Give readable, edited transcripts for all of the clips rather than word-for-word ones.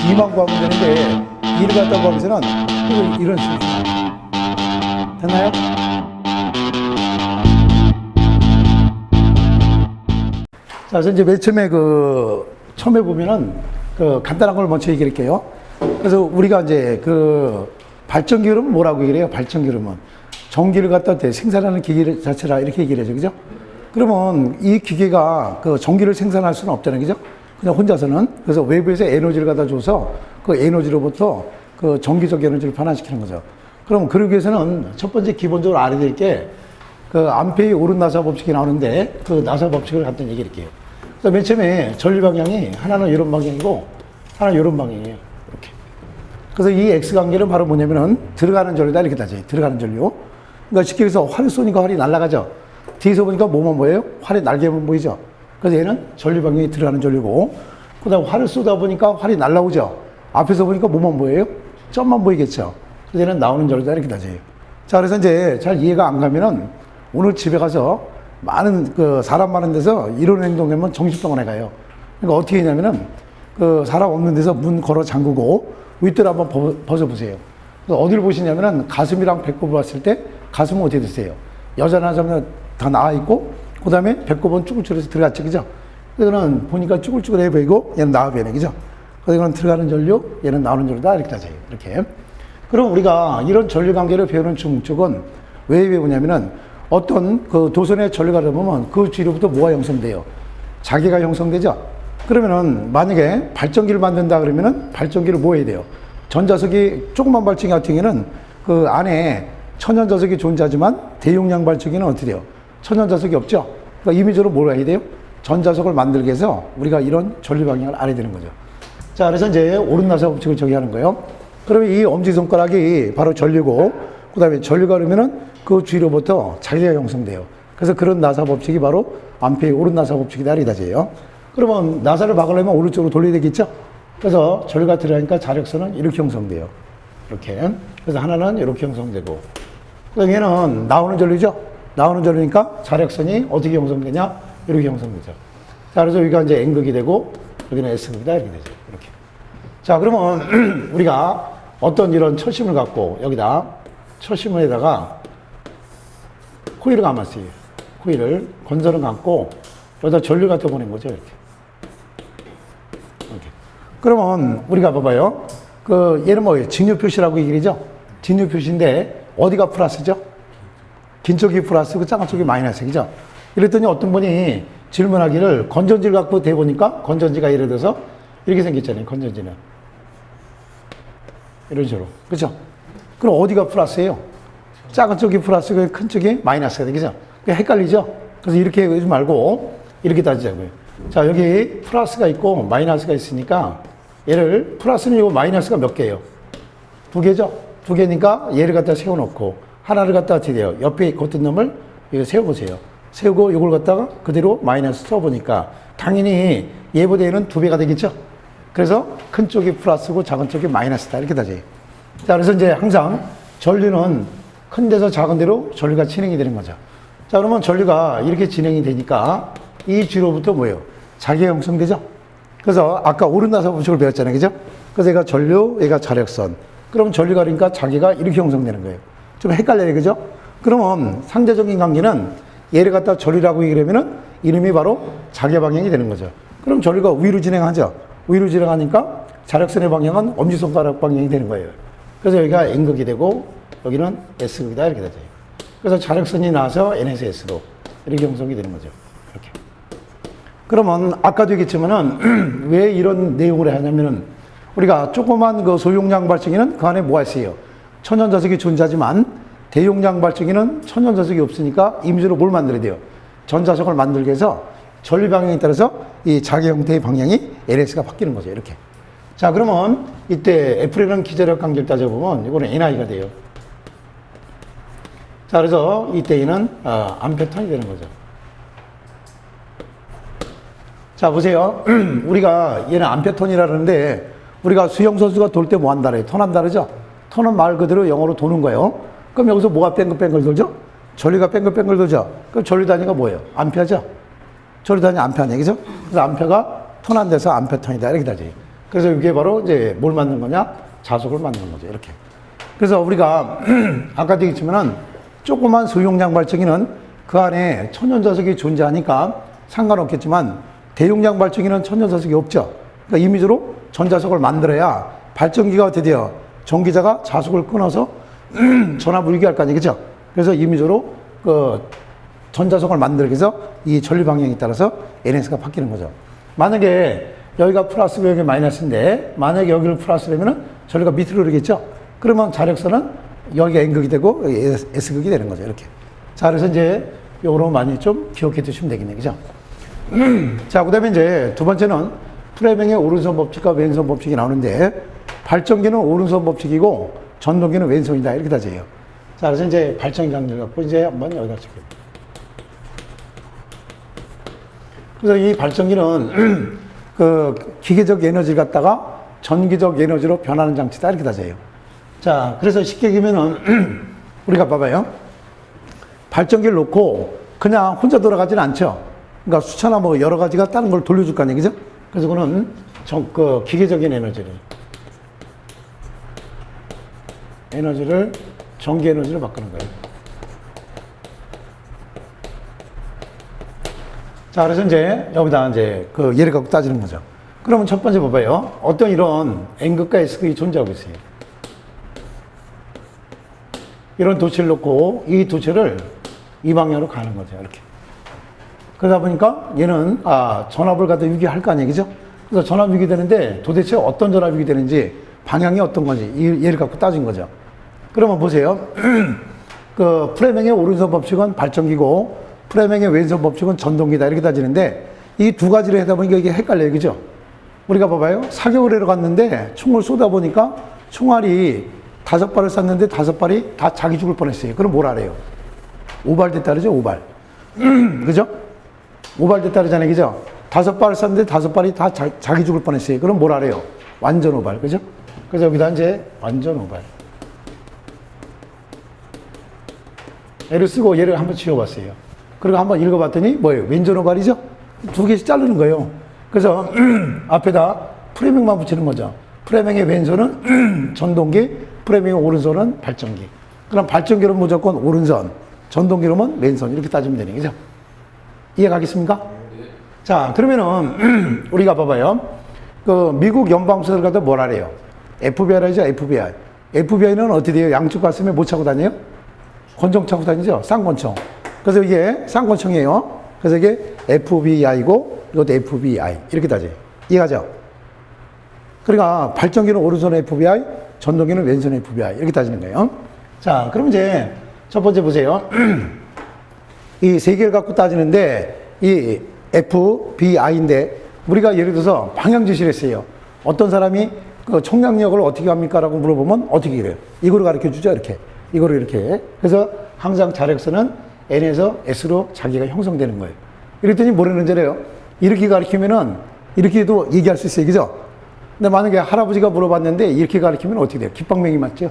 2만 구하면 되는데 2를 갖다 구하면서는 이런 식으로 됐나요? 자, 그래서 이제 맨 처음에 처음에 보면은 간단한 걸 먼저 얘기할게요. 그래서 우리가 이제 발전기름은 뭐라고 얘기를 해요? 발전기름은 전기를 갖다 생산하는 기계 자체라 이렇게 얘기를 하죠. 그죠? 그러면 이 기계가 전기를 생산할 수는 없잖아요. 그죠? 그냥 혼자서는. 그래서 외부에서 에너지를 갖다 줘서 그 에너지로부터 전기적 에너지를 반환시키는 거죠. 그럼 그러기 위해서는 첫 번째 기본적으로 알아야 될 게 암페의 오른 나사 법칙이 나오는데 그 나사 법칙을 간단히 얘기할게요. 그래서 맨 처음에 전류 방향이 하나는 이런 방향이고 하나는 이런 방향이에요. 이렇게. 그래서 이 X 관계는 바로 뭐냐면은 들어가는 전류다 이렇게 따져요. 들어가는 전류. 그러니까 쉽게 해서 활을 쏘니까 활이 날아가죠. 뒤에서 보니까 뭐만 보여요? 활의 날개만 보이죠. 그래서 얘는 전류 방향이 들어가는 전류고, 그 다음 활을 쏘다 보니까 활이 날아오죠. 앞에서 보니까 뭐만 보여요? 점만 보이겠죠. 그래서 얘는 나오는 전류다 이렇게 따져요. 자, 그래서 이제 잘 이해가 안 가면은 오늘 집에 가서 많은 사람 많은 데서 이런 행동하면 정신병원에 가요. 그러니까 어떻게 하냐면은 사람 없는 데서 문 걸어 잠그고 윗대를 한번 벗어보세요. 그래서 어디를 보시냐면은 가슴이랑 배꼽을 봤을 때 가슴은 어떻게 되세요? 여자 남자는 다 나와 있고 그 다음에 배꼽은 쭈글쭈글해서 들어갔죠. 그죠? 이거는 보니까 쭈글쭈글해 보이고 얘는 나와 보이네. 그죠? 그래서 이거는 들어가는 전류, 얘는 나오는 전류다 이렇게 따져요. 이렇게. 그럼 우리가 이런 전류 관계를 배우는 목적은 왜 배우냐면은 어떤 도선의 전류가 들어보면 그 뒤로부터 뭐가 형성돼요? 자기가 형성되죠? 그러면은 만약에 발전기를 만든다 그러면은 발전기를 뭐 해야 돼요? 전자석이 조그만 발전기 같은 경우에는 그 안에 천연자석이 존재하지만 대용량 발전기는 어떻게 돼요? 천연자석이 없죠? 그러니까 이미지로 뭘 해야 돼요? 전자석을 만들기 위해서 우리가 이런 전류 방향을 알아야 되는 거죠. 자, 그래서 이제 오른 나사 법칙을 정의하는 거예요. 그러면 이 엄지손가락이 바로 전류고, 그 다음에 전류가 그러면은 그 뒤로부터 자기가 형성돼요. 그래서 그런 나사 법칙이 바로 암페의 오른 나사 법칙이다 이다지예요. 그러면 나사를 막으려면 오른쪽으로 돌려야 되겠죠? 그래서 전류가 들어가니까 자력선은 이렇게 형성돼요. 이렇게. 그래서 하나는 이렇게 형성되고. 그래서 얘는 나오는 전류죠? 나오는 전류니까 자력선이 어떻게 형성되냐? 이렇게 형성되죠. 자, 그래서 여기가 이제 N극이 되고, 여기는 S극이다 이렇게 되죠. 이렇게. 자, 그러면 우리가 어떤 이런 철심을 갖고 여기다 철심에다가 코일을 감았어요. 코일을 건선을 감고 여기다 전류 갖다 보낸 거죠. 이렇게. 이렇게. 그러면 우리가 봐봐요. 얘는 뭐예요? 직류 표시라고 얘기하죠? 직류 표시인데 어디가 플러스죠? 긴 쪽이 플러스고 작은 쪽이 마이너스. 그죠? 이랬더니 어떤 분이 질문하기를 건전지를 갖고 대보니까 건전지가 예를 들어서 이렇게 생겼잖아요. 건전지는. 이런 식으로. 그죠? 그럼 어디가 플러스예요? 작은 쪽이 플러스고 큰 쪽이 마이너스가 되죠? 헷갈리죠? 그래서 이렇게 하지 말고 이렇게 따지자고요. 자, 여기 플러스가 있고 마이너스가 있으니까 얘를 플러스는 이거 마이너스가 몇 개예요? 두 개죠? 두 개니까 얘를 갖다 세워놓고 하나를 갖다 어떻게 돼요? 옆에 걷던 놈을 이거 세워보세요. 세우고 이걸 갖다가 그대로 마이너스 써보니까 당연히 얘보다 얘는 두 배가 되겠죠? 그래서 큰 쪽이 플러스고 작은 쪽이 마이너스다 이렇게 따져요. 자, 그래서 이제 항상 전류는 큰 데서 작은 데로 전류가 진행이 되는 거죠. 자, 그러면 전류가 이렇게 진행이 되니까 이 뒤로부터 뭐예요? 자기가 형성되죠? 그래서 아까 오른 나사 법칙을 배웠잖아요. 그죠? 그래서 얘가 전류, 얘가 자력선. 그럼 전류가 그러니까 자기가 이렇게 형성되는 거예요. 좀 헷갈려요. 그죠? 그러면 상대적인 관계는 얘를 갖다 전류라고 얘기를 하면은 이름이 바로 자기 방향이 되는 거죠. 그럼 전류가 위로 진행하죠? 위로 진행하니까 자력선의 방향은 엄지손가락 방향이 되는 거예요. 그래서 여기가 N극이 되고 여기는 S극이다 이렇게 되죠. 그래서 자력선이 나와서 N에서 S로 이렇게 형성이 되는 거죠. 이렇게. 그러면 아까도 얘기했지만은 왜 이런 내용을 하냐면은 우리가 조그만 소용량 발전기는 그 안에 뭐가 있어요? 천연자석이 존재하지만 대용량 발전기는 천연자석이 없으니까 임시로 뭘 만들어야 돼요? 전자석을 만들기 위해서 전류 방향에 따라서 이 자기 형태의 방향이 LS가 바뀌는 거죠. 이렇게. 자, 그러면 이때 F라는 기자력 관계를 따져보면 이거는 NI가 돼요. 자, 그래서 이때는 암페턴이 되는 거죠. 자, 보세요. 우리가 얘는 암페턴이라 그러는데 우리가 수영선수가 돌 때 뭐 한다 그래요? 턴한다 그러죠? 턴은 말 그대로 영어로 도는 거예요. 그럼 여기서 뭐가 뺑글뺑글 돌죠? 전류가 뺑글뺑글 돌죠? 그럼 전류 단위가 뭐예요? 암페어죠? 전류 단위 암페어네. 그죠? 그래서 암페어가 턴한 데서 암페턴이다. 이렇게 따져요. 그래서 이게 바로 이제 뭘 만든 거냐? 자석을 만드는 거죠. 이렇게. 그래서 우리가 아까도 얘기했지만은 조그만 소용량 발전기는 그 안에 천연자석이 존재하니까 상관없겠지만 대용량 발전기는 천연자석이 없죠. 그러니까 임의적으로 전자석을 만들어야 발전기가 드디어 전기자가 자석을 끊어서 전압을 유기할 거 아니에요. 그죠? 그래서 임의적으로 그 전자석을 만들기 위해서 이 전류 방향에 따라서 NS가 바뀌는 거죠. 만약에 여기가 플러스고 여기 마이너스인데 만약에 여기를 플러스라면은 전류가 밑으로 흐르겠죠? 그러면 자력선은 여기가 N극이 되고 S극이 되는 거죠. 이렇게. 자, 그래서 이제 요거로 많이 좀 기억해 두시면 되겠네요. 그죠? 자, 그 다음에 이제 두 번째는 프레밍의 오른손 법칙과 왼손 법칙이 나오는데 발전기는 오른손 법칙이고 전동기는 왼손이다. 이렇게 따져요. 자, 그래서 이제 발전기 강렬 갖고 이제 한번 여기다 찍게요. 그래서 이 발전기는 그 기계적 에너지를 갖다가 전기적 에너지로 변하는 장치다. 이렇게 따져요. 자, 그래서 쉽게 얘기하면은 우리가 봐봐요. 발전기를 놓고 그냥 혼자 돌아가지는 않죠. 그러니까 수차나 뭐 여러 가지가 다른 걸 돌려줄 거 아니에요. 그죠? 그래서 그거는 그 기계적인 에너지를 전기 에너지로 바꾸는 거예요. 자, 그래서 이제 여기다 이제 그 예를 갖고 따지는 거죠. 그러면 첫 번째 봐봐요. 어떤 이런 N극과 S극이 존재하고 있어요. 이런 도체를 놓고 이 도체를 이 방향으로 가는 거죠. 이렇게. 그러다 보니까 얘는 전압을 갖다 유기할 거 아니에요. 그죠? 그래서 전압 유기되는데 도대체 어떤 전압 유기되는지 방향이 어떤 건지 이 얘를 갖고 따진 거죠. 그러면 보세요. 그 프레밍의 오른손 법칙은 발전기고 프레밍의 왼손 법칙은 전동기다. 이렇게 따지는데 이 두 가지를 하다 보니까 이게 헷갈려요. 그죠? 우리가 봐봐요. 사격을 하러 갔는데 총을 쏘다 보니까 총알이 5발을 쐈는데 5발이 다 자기 죽을 뻔했어요. 그럼 뭘 하래요? 오발됐다 그러죠? 오발. 그죠? 오발됐다 그러잖아요. 그죠? 5발을 쐈는데 5발이 다 자기 죽을 뻔했어요. 그럼 뭘 하래요? 완전 오발. 그죠? 그래서 여기다 이제 완전 오발. 얘를 쓰고 얘를 한번 지워봤어요. 그리고 한번 읽어봤더니 뭐예요? 왼전 오발이죠? 두 개씩 자르는 거예요. 그래서 앞에다 프레밍만 붙이는 거죠. 프레밍의 왼손은 전동기, 프레밍의 오른손은 발전기. 그럼 발전기는 무조건 오른손, 전동기로는 왼손 이렇게 따지면 되는 거죠. 이해가겠습니까? 네. 자, 그러면은 우리가 봐봐요. 그 미국 연방수사를 갖다 뭐라 그래요? FBI라죠, FBI. FBI는 어떻게 돼요? 양쪽 가슴에 뭐 차고 다녀요? 권총 차고 다니죠? 쌍권총. 그래서 이게 쌍권총이에요. 그래서 이게 FBI고 이것도 FBI 이렇게 따져요. 이해가죠? 그러니까 발전기는 오른손 FBI, 전동기는 왼손 FBI 이렇게 따지는 거예요. 자, 그럼 이제 첫 번째 보세요. 이 세 개를 갖고 따지는데 이 FBI인데 우리가 예를 들어서 방향 지시를 했어요. 어떤 사람이 그 총량력을 어떻게 합니까? 라고 물어보면 어떻게 이래요? 이거를 가르쳐 주죠. 이렇게. 이거를 이렇게. 그래서 항상 자력선은 N에서 S로 자기가 형성되는 거예요. 이랬더니 뭐라는 줄알아요? 이렇게 가르치면은 이렇게도 얘기할 수 있어요. 그죠? 근데 만약에 할아버지가 물어봤는데 이렇게 가르치면 어떻게 돼요? 깃방맹이 맞죠?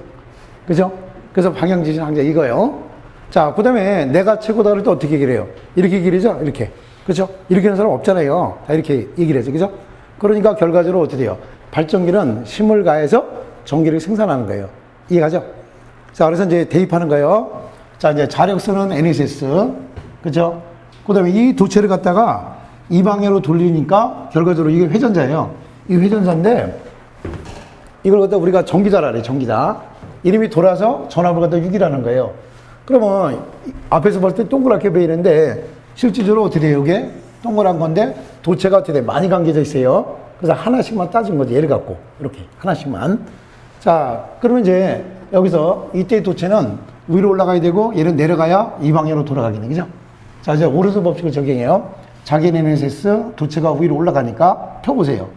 그죠? 그래서 방향 지시는 항상 이거예요. 자, 그 다음에 내가 최고다 그럴 때 어떻게 얘기를 해요? 이렇게 얘기를 하죠? 이렇게. 그죠? 이렇게 하는 사람 없잖아요. 다 이렇게 얘기를 하죠. 그죠? 그러니까 결과적으로 어떻게 돼요? 발전기는 힘을 가해서 전기를 생산하는 거예요. 이해가죠? 자, 그래서 이제 대입하는 거예요. 자, 이제 자력선은 NSS. 그죠? 그 다음에 이 도체를 갖다가 이 방향으로 돌리니까 결과적으로 이게 회전자예요. 이 회전자인데 이걸 갖다 우리가 전기자라 그래요. 전기자. 이름이 돌아서 전압을 갖다 유기라는 거예요. 그러면 앞에서 볼 때 동그랗게 보이는데 실질적으로 어떻게 돼요? 이게 동그란 건데 도체가 어떻게 돼요? 많이 감겨져 있어요. 그래서 하나씩만 따진 거지. 얘를 갖고 이렇게 하나씩만. 자, 그러면 이제 여기서 이때 도체는 위로 올라가야 되고 얘는 내려가야 이 방향으로 돌아가겠네. 그죠? 자, 이제 오른손 법칙을 적용해요. 자기는 NSS 도체가 위로 올라가니까 펴보세요.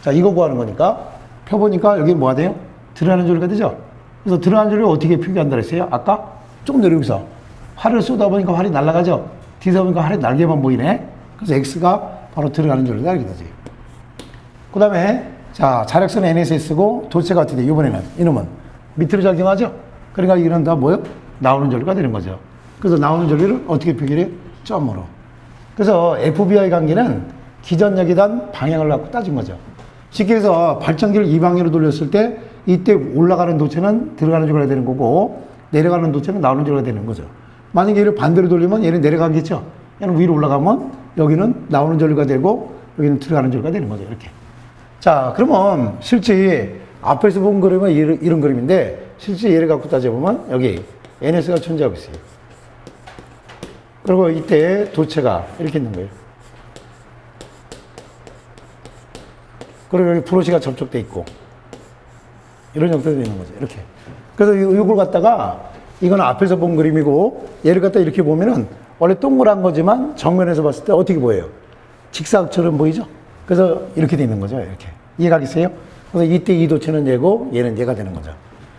자, 이거 구하는 거니까 펴보니까 여기 뭐가 돼요? 들어가는 줄가 되죠? 그래서 들어가는 줄을 어떻게 표기한다 그랬어요? 아까 조금 더 여기서 활을 쏘다 보니까 활이 날아가죠? 뒤에서 보니까 활의 날개만 보이네? 그래서 X가 바로 들어가는 줄을 알게 되지. 그 다음에 자, 자력선 NSS고 도체가 어떻게 돼요? 이번에는 이놈은 밑으로 작용하죠? 그러니까 이런 다 뭐요? 나오는 전류가 되는 거죠. 그래서 나오는 전류를 어떻게 표기해요? 점으로. 그래서 FBI 관계는 기전력이단 방향을 갖고 따진 거죠. 쉽게 해서 발전기를 이 방향으로 돌렸을 때 이때 올라가는 도체는 들어가는 줄가 되는 거고 내려가는 도체는 나오는 줄가 되는 거죠. 만약에 얘를 반대로 돌리면 얘는 내려가겠죠. 얘는 위로 올라가면 여기는 나오는 전류가 되고 여기는 들어가는 전류가 되는 거죠. 이렇게. 자, 그러면 실제 앞에서 본 그림은 이런 그림인데 실제 얘를 갖고 따져보면 여기 NS가 존재하고 있어요. 그리고 이때 도체가 이렇게 있는 거예요. 그리고 여기 브러쉬가 접촉돼 있고 이런 형태로 되는 거죠. 이렇게. 그래서 이걸 갖다가 이건 앞에서 본 그림이고 얘를 갖다 이렇게 보면은 원래 동그란 거지만 정면에서 봤을 때 어떻게 보여요? 직사각처럼 보이죠? 그래서 이렇게 되는 거죠. 이렇게. 이해가겠어요? 그래서 이때 이 도체는 얘고 얘는 얘가 되는 거죠.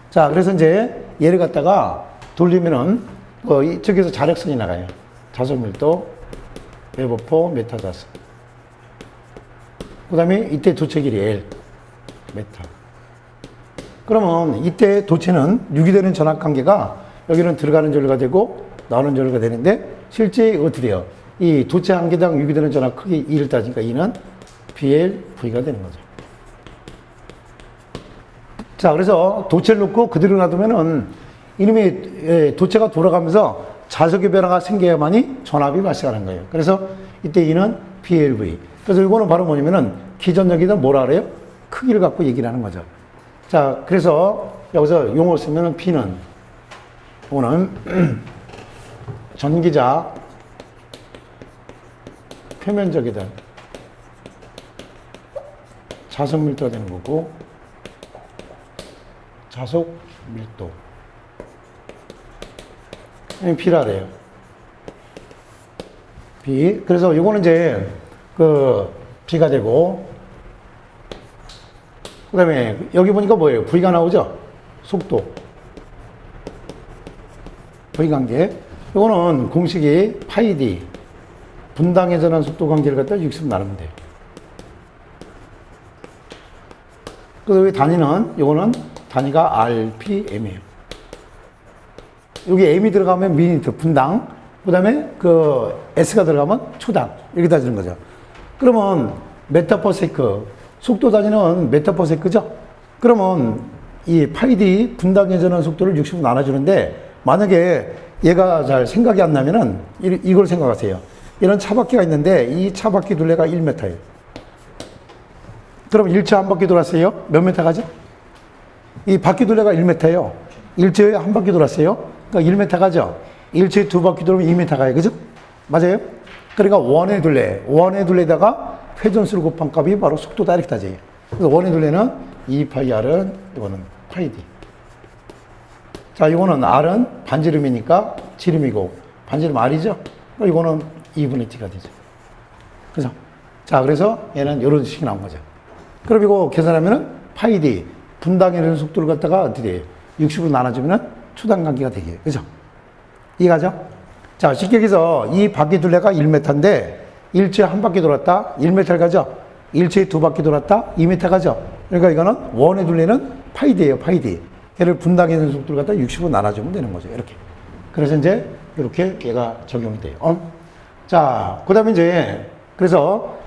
자, 그래서 이제 얘를 갖다가 돌리면은 이쪽에서 자력선이 나가요. 자석 밀도, 웨버포, 메타 자석. 그 다음에 이때 도체 길이 L, 메타. 그러면 이때 도체는 유기되는 전압 관계가 여기는 들어가는 전류가 되고 나오는 전류가 되는데 실제 어떻게 돼요? 이 도체 한 개당 유기되는 전압 크기 2를 따지니까 2는 BLV가 되는 거죠. 자, 그래서 도체를 놓고 그대로 놔두면은 이놈의 도체가 돌아가면서 자석의 변화가 생겨야만이 전압이 발생하는 거예요. 그래서 이때 이는 BLV. 그래서 이거는 바로 뭐냐면은 기전력이다 뭐라 그래요? 크기를 갖고 얘기를 하는 거죠. 자, 그래서 여기서 용어 쓰면은 P는 이거는 전기자 표면적이다. 자석 밀도가 되는 거고 자석 밀도. B라래요. B. 그래서 이거는 이제 B가 되고, 그 다음에 여기 보니까 뭐예요? V가 나오죠? 속도. V 관계. 이거는 공식이 파이 D. 분당에 전한 속도 관계를 갖다 60 나누면 돼요. 그래서 여기 단위는, 이거는 단위가 RPM이에요. 여기 M이 들어가면 미니트, 분당. 그 다음에 S가 들어가면 초당. 이렇게 따지는 거죠. 그러면 메타퍼세크. 속도 단위는 메타퍼세크죠? 그러면 이 파이디 분당에 전한 속도를 60으로 나눠주는데 만약에 얘가 잘 생각이 안 나면은 이걸 생각하세요. 이런 차바퀴가 있는데 이 차바퀴 둘레가 1m예요. 그럼 일체 한 바퀴 돌았어요? 몇 m 가죠? 이 바퀴 둘레가 1m예요. 일체에 한 바퀴 돌았어요? 그러니까 1m 가죠? 일체에 두 바퀴 돌면 2m 가요. 그죠? 맞아요? 그러니까 원의 둘레에다가 회전수를 곱한 값이 바로 속도다 이렇게 따져요. 그래서 원의 둘레는 2파이R은 이거는 파이 D. 자, 이거는 R은 반지름이니까 지름이고 반지름 R이죠? 이거는 2분의 T가 되죠. 그죠? 자, 그래서 얘는 이런 식이 나온 거죠. 그럼 이거 계산하면은 파이 D 분당에 이런 속도를 갖다가 어떻게 돼요? 60으로 나눠주면은 초당 관계가 되게. 그죠? 이해가죠? 자, 쉽게 얘기해서 이 바퀴 둘레가 1m인데 일체에 한 바퀴 돌았다 1m 가죠? 일체에 두 바퀴 돌았다 2m 가죠? 그러니까 이거는 원의 둘레는 파이디예요. 파이디. 얘를 분당에 있는 속도를 갖다 60으로 나눠주면 되는 거죠. 이렇게. 그래서 이제 이렇게 얘가 적용이 돼요. 자, 그 다음에 이제 그래서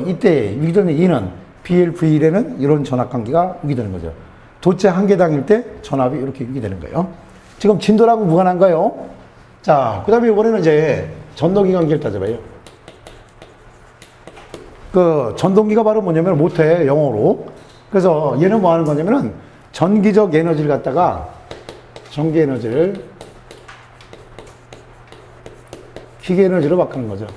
이때 유기되는 E는 BLV에는 이런 전압관계가 유기되는 거죠. 도체 한 개당일 때 전압이 이렇게 유기되는 거예요. 지금 진도라고 무관한가요? 자, 그 다음에 이번에는 이제 전동기 관계를 따져봐요. 전동기가 바로 뭐냐면 모터의 영어로. 그래서 얘는 뭐 하는 거냐면은 전기적 에너지를 갖다가 전기 에너지를 기계 에너지로 바꾸는 거죠.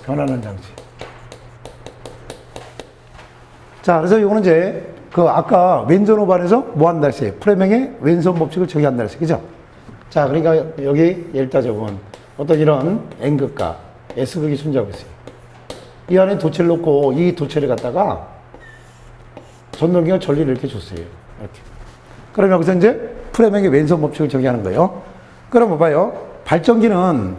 변하는 장치. 자, 그래서 이거는 이제 아까 왼손 오반에서 뭐 한다 했어요? 프레명의 왼손 법칙을 적용한다 했어요. 그죠? 자, 그러니까 여기 예를 따져보면 어떤 이런 N극과 S극이 존재하고 있어요. 이 안에 도체를 놓고 이 도체를 갖다가 전동기가 전리를 이렇게 줬어요. 이렇게. 그럼 여기서 이제 프레명의 왼손 법칙을 적용하는 거예요. 그럼 봐봐요. 발전기는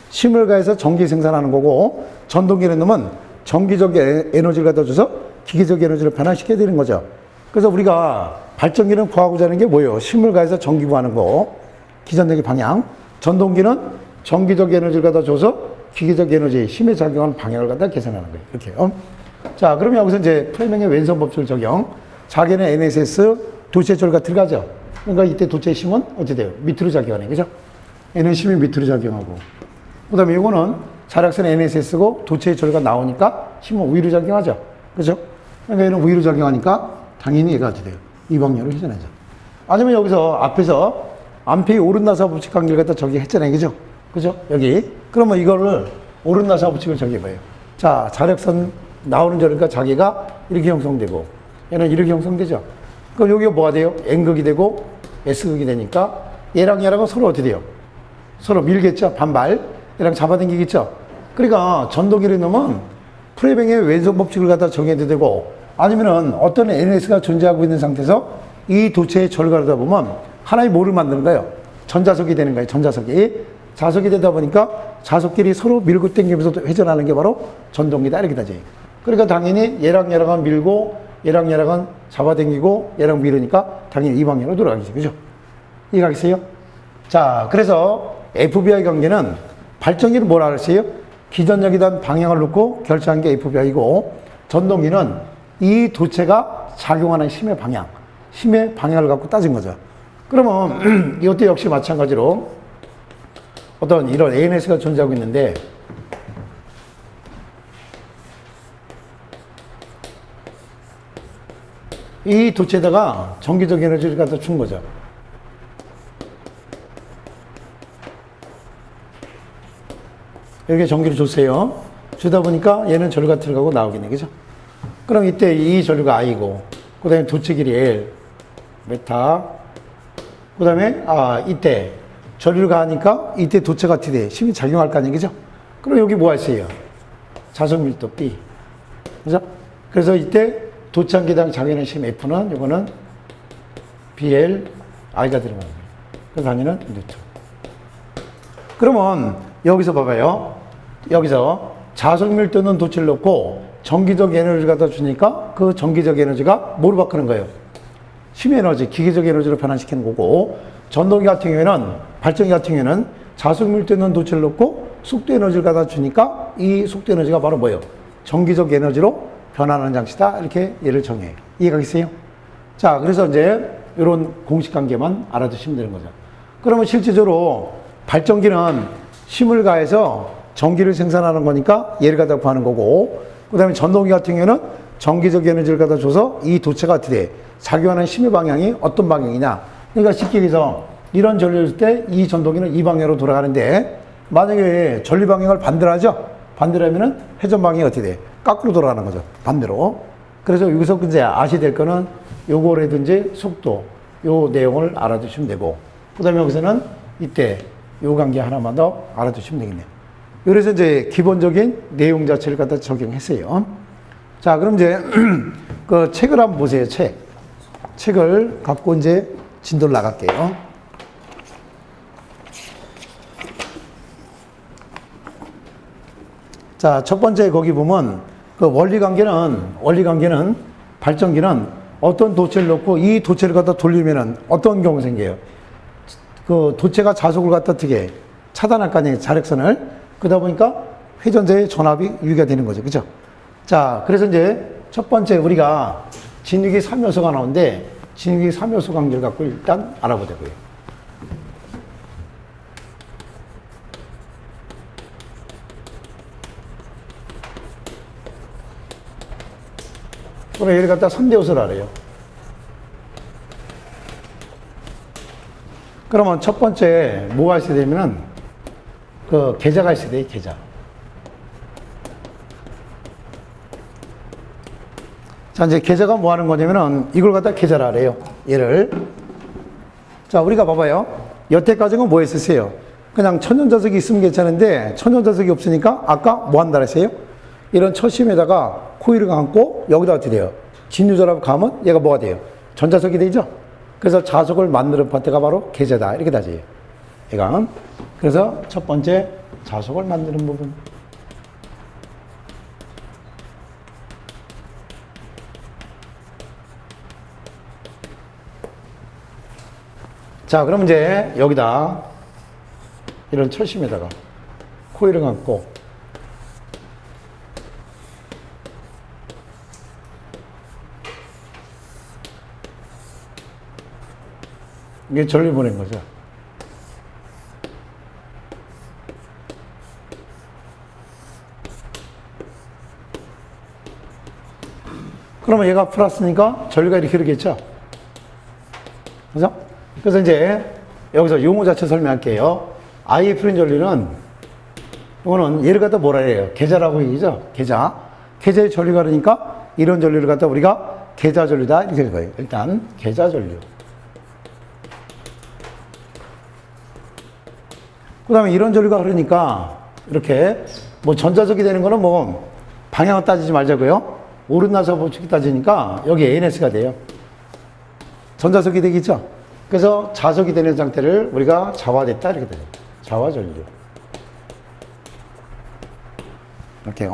힘을 가해서 전기 생산하는 거고 전동기는 놈은 전기적 에너지를 갖다 줘서 기계적 에너지를 변화시켜야 되는 거죠. 그래서 우리가 발전기는 구하고자 하는 게 뭐예요? 힘을 가해서 전기 구하는 거. 기전력의 방향. 전동기는 전기적 에너지를 갖다 줘서 기계적 에너지, 힘에 작용하는 방향을 갖다 계산하는 거예요. 이렇게요. 자, 그러면 여기서 이제 프레밍의 왼손 법칙을 적용. 자기는 NSS 도체의 절과 들어가죠. 그러니까 이때 도체의 힘은 어떻게 돼요? 밑으로 작용하네. 그죠? N은 힘이 밑으로 작용하고. 그 다음에 이거는 자력선 NSS고 도체의 절과 나오니까 힘은 위로 작용하죠. 그죠? 그러니까 얘는 위로 작용하니까 당연히 얘가 어떻게 돼요? 이 방향으로 회전하죠. 아니면 여기서 앞에서 암페의 오른나사 법칙 관계를 갖다 적용했잖아요. 그죠? 그죠? 여기. 그러면 이거를 오른나사 법칙을 적용해봐요. 자, 자력선 나오는 절이니까 자기가 이렇게 형성되고 얘는 이렇게 형성되죠. 그럼 여기가 뭐가 돼요? N극이 되고 S극이 되니까 얘랑 얘랑은 서로 어떻게 돼요? 서로 밀겠죠? 반발. 얘랑 잡아당기겠죠? 그러니까 전동기를 넣으면 프레뱅의 왼손 법칙을 갖다 정해도 되고 아니면은 어떤 NS가 존재하고 있는 상태에서 이 도체의 절을 하다 보면 하나의 뭐를 만드는 거예요? 전자석이 되는 거예요. 전자석이. 자석이 되다 보니까 자석끼리 서로 밀고 당기면서 회전하는 게 바로 전동기다. 이렇게 되죠. 그러니까 당연히 얘랑 얘랑은 밀고 얘랑 얘랑은 잡아당기고 얘랑 밀으니까 당연히 이 방향으로 돌아가겠죠. 그죠? 이해가겠어요? 자, 그래서 FBI 관계는 발전기는 뭐라 그랬어요? 기전력이란 방향을 놓고 결정한 게 FBI고 전동기는 이 도체가 작용하는 힘의 방향, 힘의 방향을 갖고 따진 거죠. 그러면 이것도 역시 마찬가지로 어떤 이런 ANS가 존재하고 있는데 이 도체에다가 전기적 에너지를 갖다 준 거죠. 이렇게 전기를 줬어요. 주다 보니까 얘는 절과 들어가고 나오겠네. 그죠? 그럼 이때 이 절과 I고, 그 다음에 도체 길이 L, 메타, 그 다음에, 이때 절과 하니까 이때 도체가 어떻게 돼? 힘이 작용할 거 아니에요. 그죠? 그럼 여기 뭐가 있어요? 자석 밀도 B. 그죠? 그래서 이때 도체 한 개당 작용하는 힘 F는 이거는 BL, I가 들어가는 거예요. 그래서 단위는 뉴턴. 그러면 여기서 봐봐요. 여기서 자석 밀도는 도체를 넣고 전기적 에너지를 갖다 주니까 그 전기적 에너지가 뭐로 바꾸는 거예요? 힘 에너지, 기계적 에너지로 변환시키는 거고 전동기 같은 경우에는 발전기 같은 경우에는 자석 밀도는 도체를 넣고 속도 에너지를 갖다 주니까 이 속도 에너지가 바로 뭐예요? 전기적 에너지로 변환하는 장치다. 이렇게 얘를 정해요. 이해가겠어요? 자, 그래서 이제 이런 공식 관계만 알아두시면 되는 거죠. 그러면 실질적으로 발전기는 힘을 가해서 전기를 생산하는 거니까 얘를 갖다 구하는 거고 그 다음에 전동기 같은 경우는 전기적 에너지를 갖다 줘서 이 도체가 어떻게 돼? 작용하는 힘의 방향이 어떤 방향이냐. 그러니까 쉽게 얘기해서 이런 전류를 줄 때 이 전동기는 이 방향으로 돌아가는데 만약에 전류 방향을 반대로 하죠? 반대로 하면은 회전 방향이 어떻게 돼? 거꾸로 돌아가는 거죠. 반대로. 그래서 여기서 이제 아셔야 될 거는 요거라든지 속도, 요 내용을 알아두시면 되고 그 다음에 여기서는 이때 요 관계 하나만 더 알아두시면 되겠네요. 그래서 이제 기본적인 내용 자체를 갖다 적용했어요. 자, 그럼 이제 그 책을 한번 보세요. 책을 갖고 이제 진도를 나갈게요. 자, 첫 번째 거기 보면 그 원리 관계는 발전기는 어떤 도체를 넣고 이 도체를 갖다 돌리면은 어떤 경우 생겨요? 그 도체가 자속을 갖다 어떻게 차단할 거 아니에요? 자력선을. 그러다 보니까 회전자의 전압이 유기가 되는 거죠. 그죠? 자, 그래서 이제 첫 번째 우리가 진위기 3요소가 나오는데 진위기 3요소 관계를 갖고 일단 알아보자고요. 그럼 얘를 갖다 3대 요소를 알아요. 그러면 첫 번째 뭐가 있어야 되면은 그 계좌가 있어야 돼요. 계좌. 자, 이제 계좌가 뭐 하는 거냐면은 이걸 갖다 계좌라 그래요. 얘를. 자, 우리가 봐봐요. 여태까지는 뭐 했었어요? 그냥 천연자석이 있으면 괜찮은데 천연자석이 없으니까 아까 뭐 한다 그랬어요? 이런 철심에다가 코일을 감고 여기다 어떻게 돼요? 진유전압을 감으면 얘가 뭐가 돼요? 전자석이 되죠? 그래서 자석을 만드는 파트가 바로 계좌다. 이렇게 다지. 얘가. 그래서 첫 번째 자석을 만드는 부분. 자, 그럼 이제 여기다 이런 철심에다가 코일을 감고 이게 전류 보낸 거죠. 그러면 얘가 플러스니까 전류가 이렇게 흐르겠죠. 그죠? 그래서 이제 여기서 용어 자체 설명할게요. IF는 전류는, 이거는 얘를 갖다 뭐라 해요? 계자라고 얘기죠? 계자. 계자의 전류가 그러니까 이런 전류를 갖다 우리가 계자 전류다 이렇게 할 거예요. 일단 계자 전류. 그 다음에 이런 전류가 흐르니까 이렇게 뭐 전자적이 되는 거는 뭐 방향을 따지지 말자고요. 오른나서 보축이 따지니까 여기 ANS가 돼요. 전자석이 되겠죠. 그래서 자석이 되는 상태를 우리가 자화됐다 이렇게 돼요. 자화 전류. 이렇게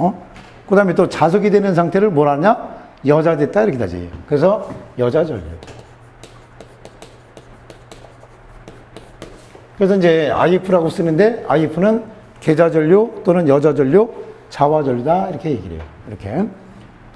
그 다음에 또 자석이 되는 상태를 뭐라 하냐? 여자됐다 이렇게 따져요. 그래서 여자 전류. 그래서 이제 IF라고 쓰는데 IF는 계자 전류 또는 여자 전류, 자화 전류다 이렇게 얘기를 해요. 이렇게.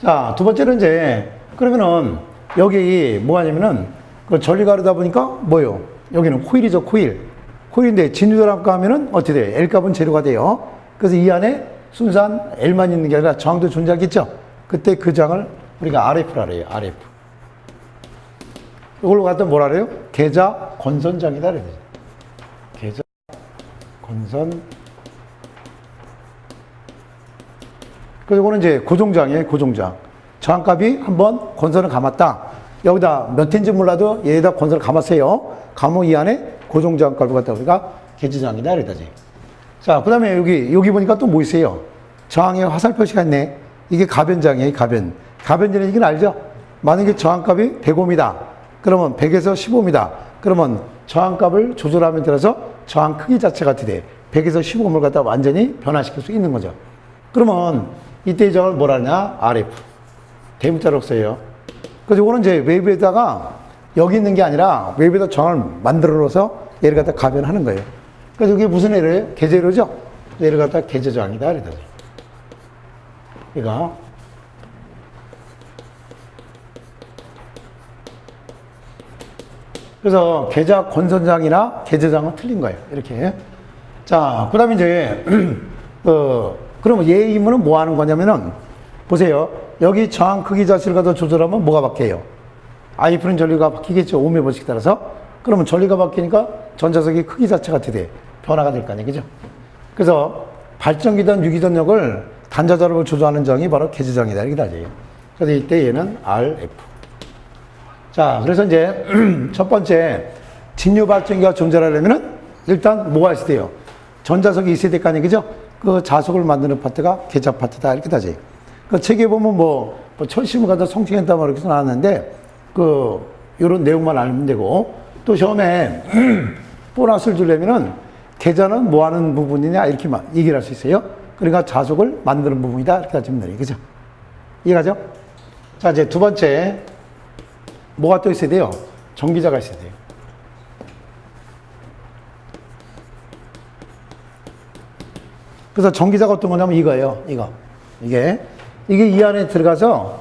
자, 두 번째는 이제 그러면은 여기 뭐 하냐면은 그 전류가 흐르다 보니까 뭐요? 여기는 코일이죠, 코일. 코일인데 진유도랍과 하면은 어떻게 돼요? L값은 제로가 돼요. 그래서 이 안에 순수한 L만 있는 게 아니라 저항도 존재하겠죠? 그때 그 저항을 우리가 RF라 그래요, RF. 이걸로 갖다 뭐라 그래요? 계자 건선장이다 그래요. 계자 건선. 그래서 이거는 이제 고정장이에요, 고정장. 저항값이 한번 건선을 감았다. 여기다 몇 텐지 몰라도 얘에다 건선을 감았어요. 감은 이 안에 고정장값을 갖다 우리가 계지장이다 그러다지. 자, 그 다음에 여기 보니까 또 뭐 있어요? 저항에 화살 표시가 있네. 이게 가변장이에요, 가변. 가변이라는 얘기는 알죠? 만약에 저항값이 100ohm이다. 그러면 100에서 15ohm이다. 그러면 저항값을 조절하면 따라서 저항 크기 자체가 어떻게 돼? 100에서 15ohm을 갖다 완전히 변화시킬 수 있는 거죠. 그러면 이때 저항을 뭐라 하냐? RF. 대문자로 써요. 그래서 이거는 이제 외부에다가 여기 있는 게 아니라 외부에다 저항을 만들어서 얘를 갖다 가변하는 거예요. 그래서 이게 무슨 애래요? 계제로죠? 얘를 갖다 계제 저항이다. 이러다. 이거. 그래서 계자 건선장이나 계제장은 틀린 거예요. 이렇게. 자, 그 다음에 이제, 그러면 얘 임무는 뭐 하는 거냐면은, 보세요. 여기 저항 크기 자체를 갖다 조절하면 뭐가 바뀌어요? IF는 전류가 바뀌겠죠. ohm의 법칙 따라서. 그러면 전류가 바뀌니까 전자석의 크기 자체가 어떻게 돼? 변화가 될 거 아니에요. 그죠? 그래서 발전기든 유기전력을 단자자로 조절하는 저항이 바로 계제저항이다. 이렇게 따져요. 그래서 이때 얘는 RF. 자, 그래서 이제 첫 번째 진유 발전기가 존재하려면은 일단 뭐가 있어야 돼요? 전자석이 있어야 될 거 아니에요. 그죠? 그 자석을 만드는 파트가 계자 파트다. 이렇게 따져요. 그 책에 보면 뭐 철심을 갖다 성칭했다 뭐 이렇게 나왔는데 요런 내용만 알면 되고 또 시험에 보너스를 주려면은 계자는 뭐 하는 부분이냐 이렇게만 얘기를 할 수 있어요. 그러니까 자석을 만드는 부분이다. 이렇게 따지면 돼요. 그죠? 이해가죠? 자, 이제 두 번째 뭐가 또 있어야 돼요? 전기자가 있어야 돼요. 그래서 전기자가 어떤 거냐면 이거예요. 이게 이 안에 들어가서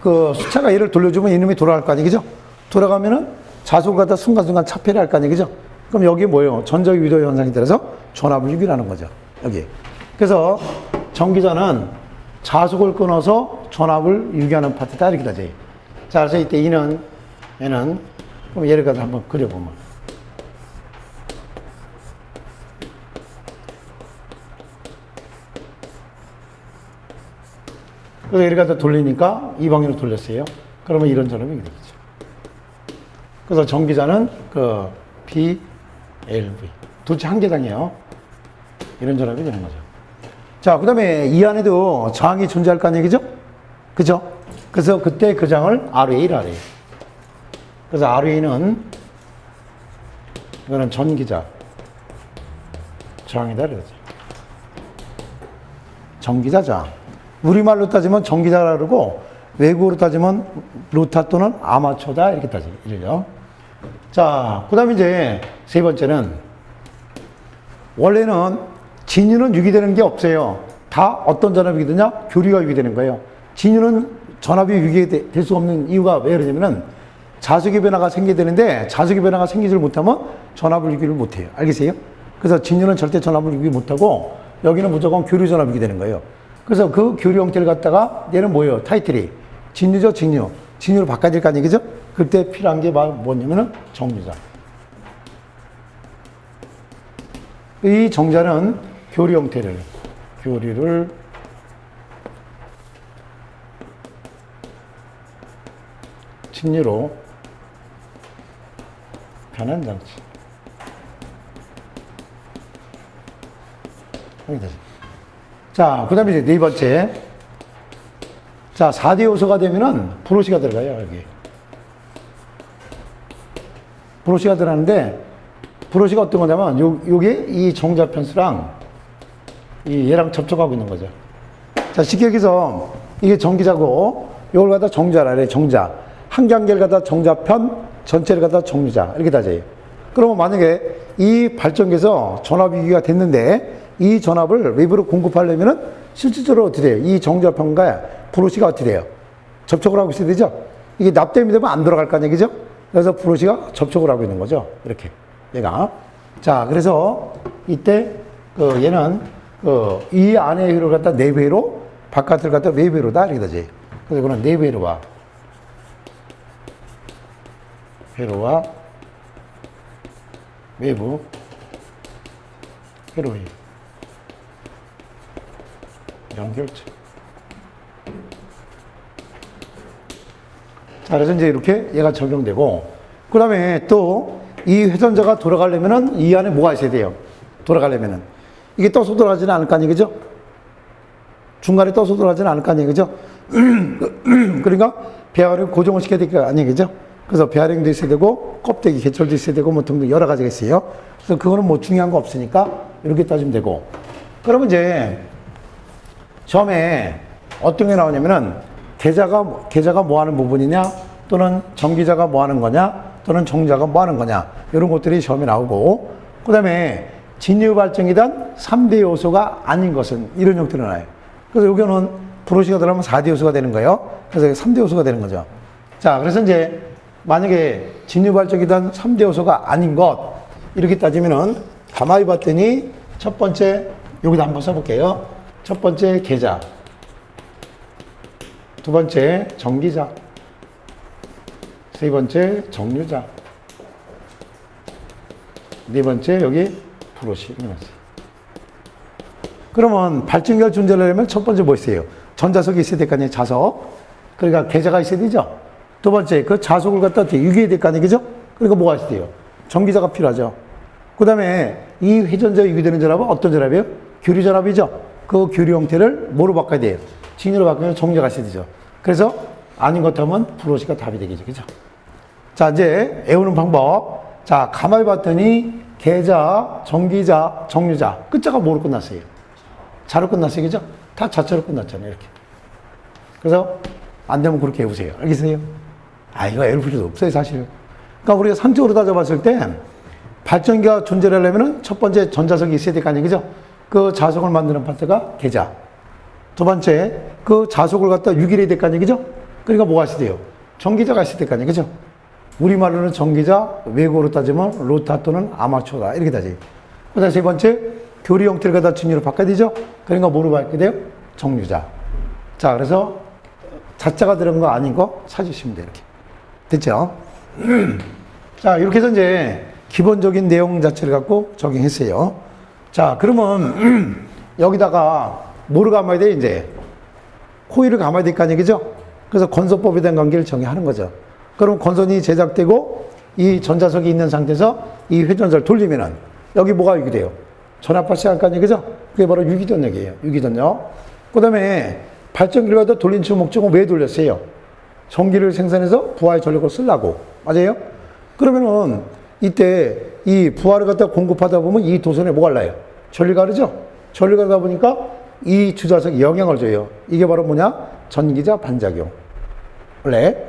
그 수차가 얘를 돌려주면 이놈이 돌아갈 거 아니에요. 그죠? 돌아가면은 자석을 갖다 순간순간 차폐를 할 거 아니에요. 그죠? 그럼 여기 뭐예요? 전적 유도 현상이 들어서 전압을 유기라는 거죠. 여기. 그래서 전기자는 자석을 끊어서 전압을 유기하는 파트다. 이렇게 따져요. 자, 그래서 이때 얘는 그럼 얘를 갖다 한번 그려보면. 그래서 얘를 갖다 돌리니까 이 방향으로 돌렸어요. 그러면 이런 전압이 되겠죠. 그래서 전기자는 그 BLV. 도대체 한 개당이에요. 이런 전압이 되는 거죠. 자, 그 다음에 이 안에도 저항이 존재할 거 아니에요. 그죠? 그죠? 그래서 그때 그 저항을 RA를 하래요. 그래서 RA는 이거는 전기자 저항이다 그러죠. 전기자 저항. 우리말로 따지면 전기자라 그러고 외국어로 따지면 루타 또는 아마추어다 이렇게 따져요. 이래요. 자, 그 다음에 이제 세 번째는 원래는 진유는 유기되는 게 없어요. 다 어떤 전압이 유기되냐? 교류가 유기되는 거예요. 진유는 전압이 유기될 수 없는 이유가 왜 그러냐면은 자석의 변화가 생겨야 되는데 자석의 변화가 생기질 못하면 전압을 유기를 못해요. 알겠어요? 그래서 진유는 절대 전압을 유기 못하고 여기는 무조건 교류 전압이 되는 거예요. 그래서 그 교류 형태를 갖다가 얘는 뭐예요? 타이틀이 진유죠, 직류. 진유로 바꿔야 될 거 아니에요? 그죠? 그때 필요한 게 뭐냐면은 정류자. 이 정자는 교류 형태를, 교류를 직류로 변환 장치. 자, 그 다음에 이제 네 번째. 자, 4대 요소가 되면은 브로시가 들어가요, 여기. 브로시가 들어가는데, 브로시가 어떤 거냐면, 요게 이 정자 편수랑 얘랑 접촉하고 있는 거죠. 자, 쉽게 얘기해서 이게 전기자고, 요걸 갖다 정자라 그래, 정자. 한 경계를 갖다 정자편, 전체를 갖다 정류자. 이렇게 다져요. 그러면 만약에 이 발전기에서 전압 유기가 됐는데, 이 전압을 외부로 공급하려면은 실질적으로 어떻게 돼요? 이 정자편과 브로시가 어떻게 돼요? 접촉을 하고 있어야 되죠? 이게 납땜이 되면 안 들어갈 거 아니에요? 그죠? 그래서 브로시가 접촉을 하고 있는 거죠. 이렇게. 얘가. 자, 그래서 이때 얘는 이 안의 회로를 갖다 내외로, 바깥을 갖다 외외로다. 이렇게 되지. 그래서 이거는 내외로와 회로와 외부 회로의 연결체. 자, 그래서 이제 이렇게 얘가 적용되고, 그 다음에 또 이 회전자가 돌아가려면은 이 안에 뭐가 있어야 돼요? 돌아가려면은. 이게 떠서 돌아가지는 않을 거 아니에요? 그죠? 중간에 떠서 돌아가지는 않을 거 아니에요? 그죠? 그러니까 배아링 고정을 시켜야 될 거 아니에요? 그죠? 그래서 배아링도 있어야 되고, 껍데기 개철도 있어야 되고, 뭐 등등 여러 가지가 있어요. 그래서 그거는 뭐 중요한 거 없으니까 이렇게 따지면 되고. 그러면 이제 처음에 어떤 게 나오냐면은 계자가 뭐 하는 부분이냐, 또는 전기자가 뭐 하는 거냐, 또는 정자가 뭐 하는 거냐, 이런 것들이 시험에 나오고, 그 다음에 진유 발전기단 3대 요소가 아닌 것은 이런 형태로 나와요. 그래서 여기는 브로시가 들어가면 4대 요소가 되는 거예요. 그래서 3대 요소가 되는 거죠. 자, 그래서 이제 만약에 진유 발전기단 3대 요소가 아닌 것, 이렇게 따지면은 가만히 봤더니 첫 번째, 여기다 한번 써볼게요. 첫 번째 계자, 두 번째 전기자, 세 번째 정류자, 네 번째 여기 브로시. 그러면 발전기가 존재하려면 첫 번째 뭐 있어요? 전자석이 있어야 될 거 아니에요? 자석. 그러니까 계자가 있어야 되죠. 두 번째 그 자석을 갖다 유기해야 될 거 아니에요? 그죠? 그러니까 뭐가 있어야 돼요? 전기자가 필요하죠. 그 다음에 이 회전자 유기되는 전압은 어떤 전압이에요? 교류 전압이죠. 그 교류 형태를 뭐로 바꿔야 돼요? 진유로 바꾸면 정자가 있어야 되죠. 그래서 아닌 것 하면 브로시가 답이 되겠죠. 그죠? 자, 이제 외우는 방법. 자, 가만히 봤더니 계자, 전기자, 정류자. 끝자가 뭐로 끝났어요? 자로 끝났어요. 그죠? 다 자체로 끝났잖아요. 이렇게. 그래서 안 되면 그렇게 해보세요. 알겠어요? 아, 이거 애를 필요도 없어요, 사실. 그러니까 우리가 상적으로 따져봤을 때 발전기가 존재하려면 첫 번째 전자석이 있어야 될 거 아니에요? 그죠? 그 자석을 만드는 파트가 계자. 두 번째, 그 자석을 갖다 유기해야 될 거 아니에요? 그죠? 그러니까 뭐가 있어야 돼요? 전기자가 있어야 될 거 아니에요? 그죠? 우리말로는 전기자, 외국어로 따지면 로타 또는 아마추어다. 이렇게 따져요. 그 다음에 세 번째, 교류 형태를 갖다 진유로 바꿔야 되죠? 그러니까 뭐로 바뀌게 돼요? 정류자. 자, 그래서 자자가 들은 거 아닌 거 찾으시면 돼요. 이렇게. 됐죠? 자, 이렇게 해서 이제 기본적인 내용 자체를 갖고 적용했어요. 자, 그러면 여기다가 뭐를 감아야 돼, 이제? 코일을 감아야 될 거 아니에요? 그죠? 그래서 건선법에 대한 관계를 정의하는 거죠. 그럼 건선이 제작되고 이 전자석이 있는 상태에서 이 회전자를 돌리면은 여기 뭐가 유기돼요? 전압 발생할 거 아니에요? 그죠? 그게 바로 유기전력이에요. 유기전력. 그 다음에 발전기를 갖다 돌린 주 목적은 왜 돌렸어요? 전기를 생산해서 부하의 전력을 쓰려고. 맞아요? 그러면은 이때 이 부하를 갖다 공급하다 보면 이 도선에 뭐가 나요? 전류가 흐르죠? 전류가 하다 보니까 이 주자석이 영향을 줘요. 이게 바로 뭐냐? 전기자 반작용. 원래.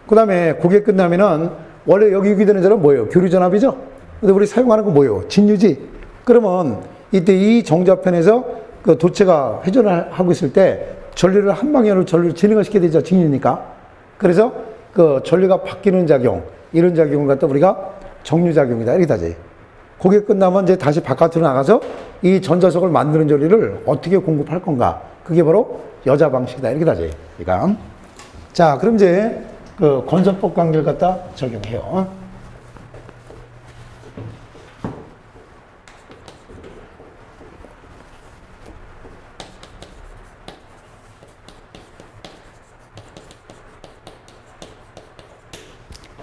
그 다음에 그게 끝나면은 원래 여기 유기되는 전압은 뭐예요? 교류전압이죠? 근데 우리 사용하는 건 뭐예요? 진유지? 그러면 이때 이 정자편에서 그 도체가 회전을 하고 있을 때 전류를 한 방향으로 전류를 진행을 시켜야 되죠. 직류니까. 그래서 그 전류가 바뀌는 작용, 이런 작용을 갖다 우리가 정류작용이다. 이렇게 하지. 그게 끝나면 이제 다시 바깥으로 나가서 이 전자석을 만드는 전류를 어떻게 공급할 건가. 그게 바로 여자 방식이다. 이렇게 하지. 그러니까. 자, 그럼 이제 그 건설법 관계를 갖다 적용해요.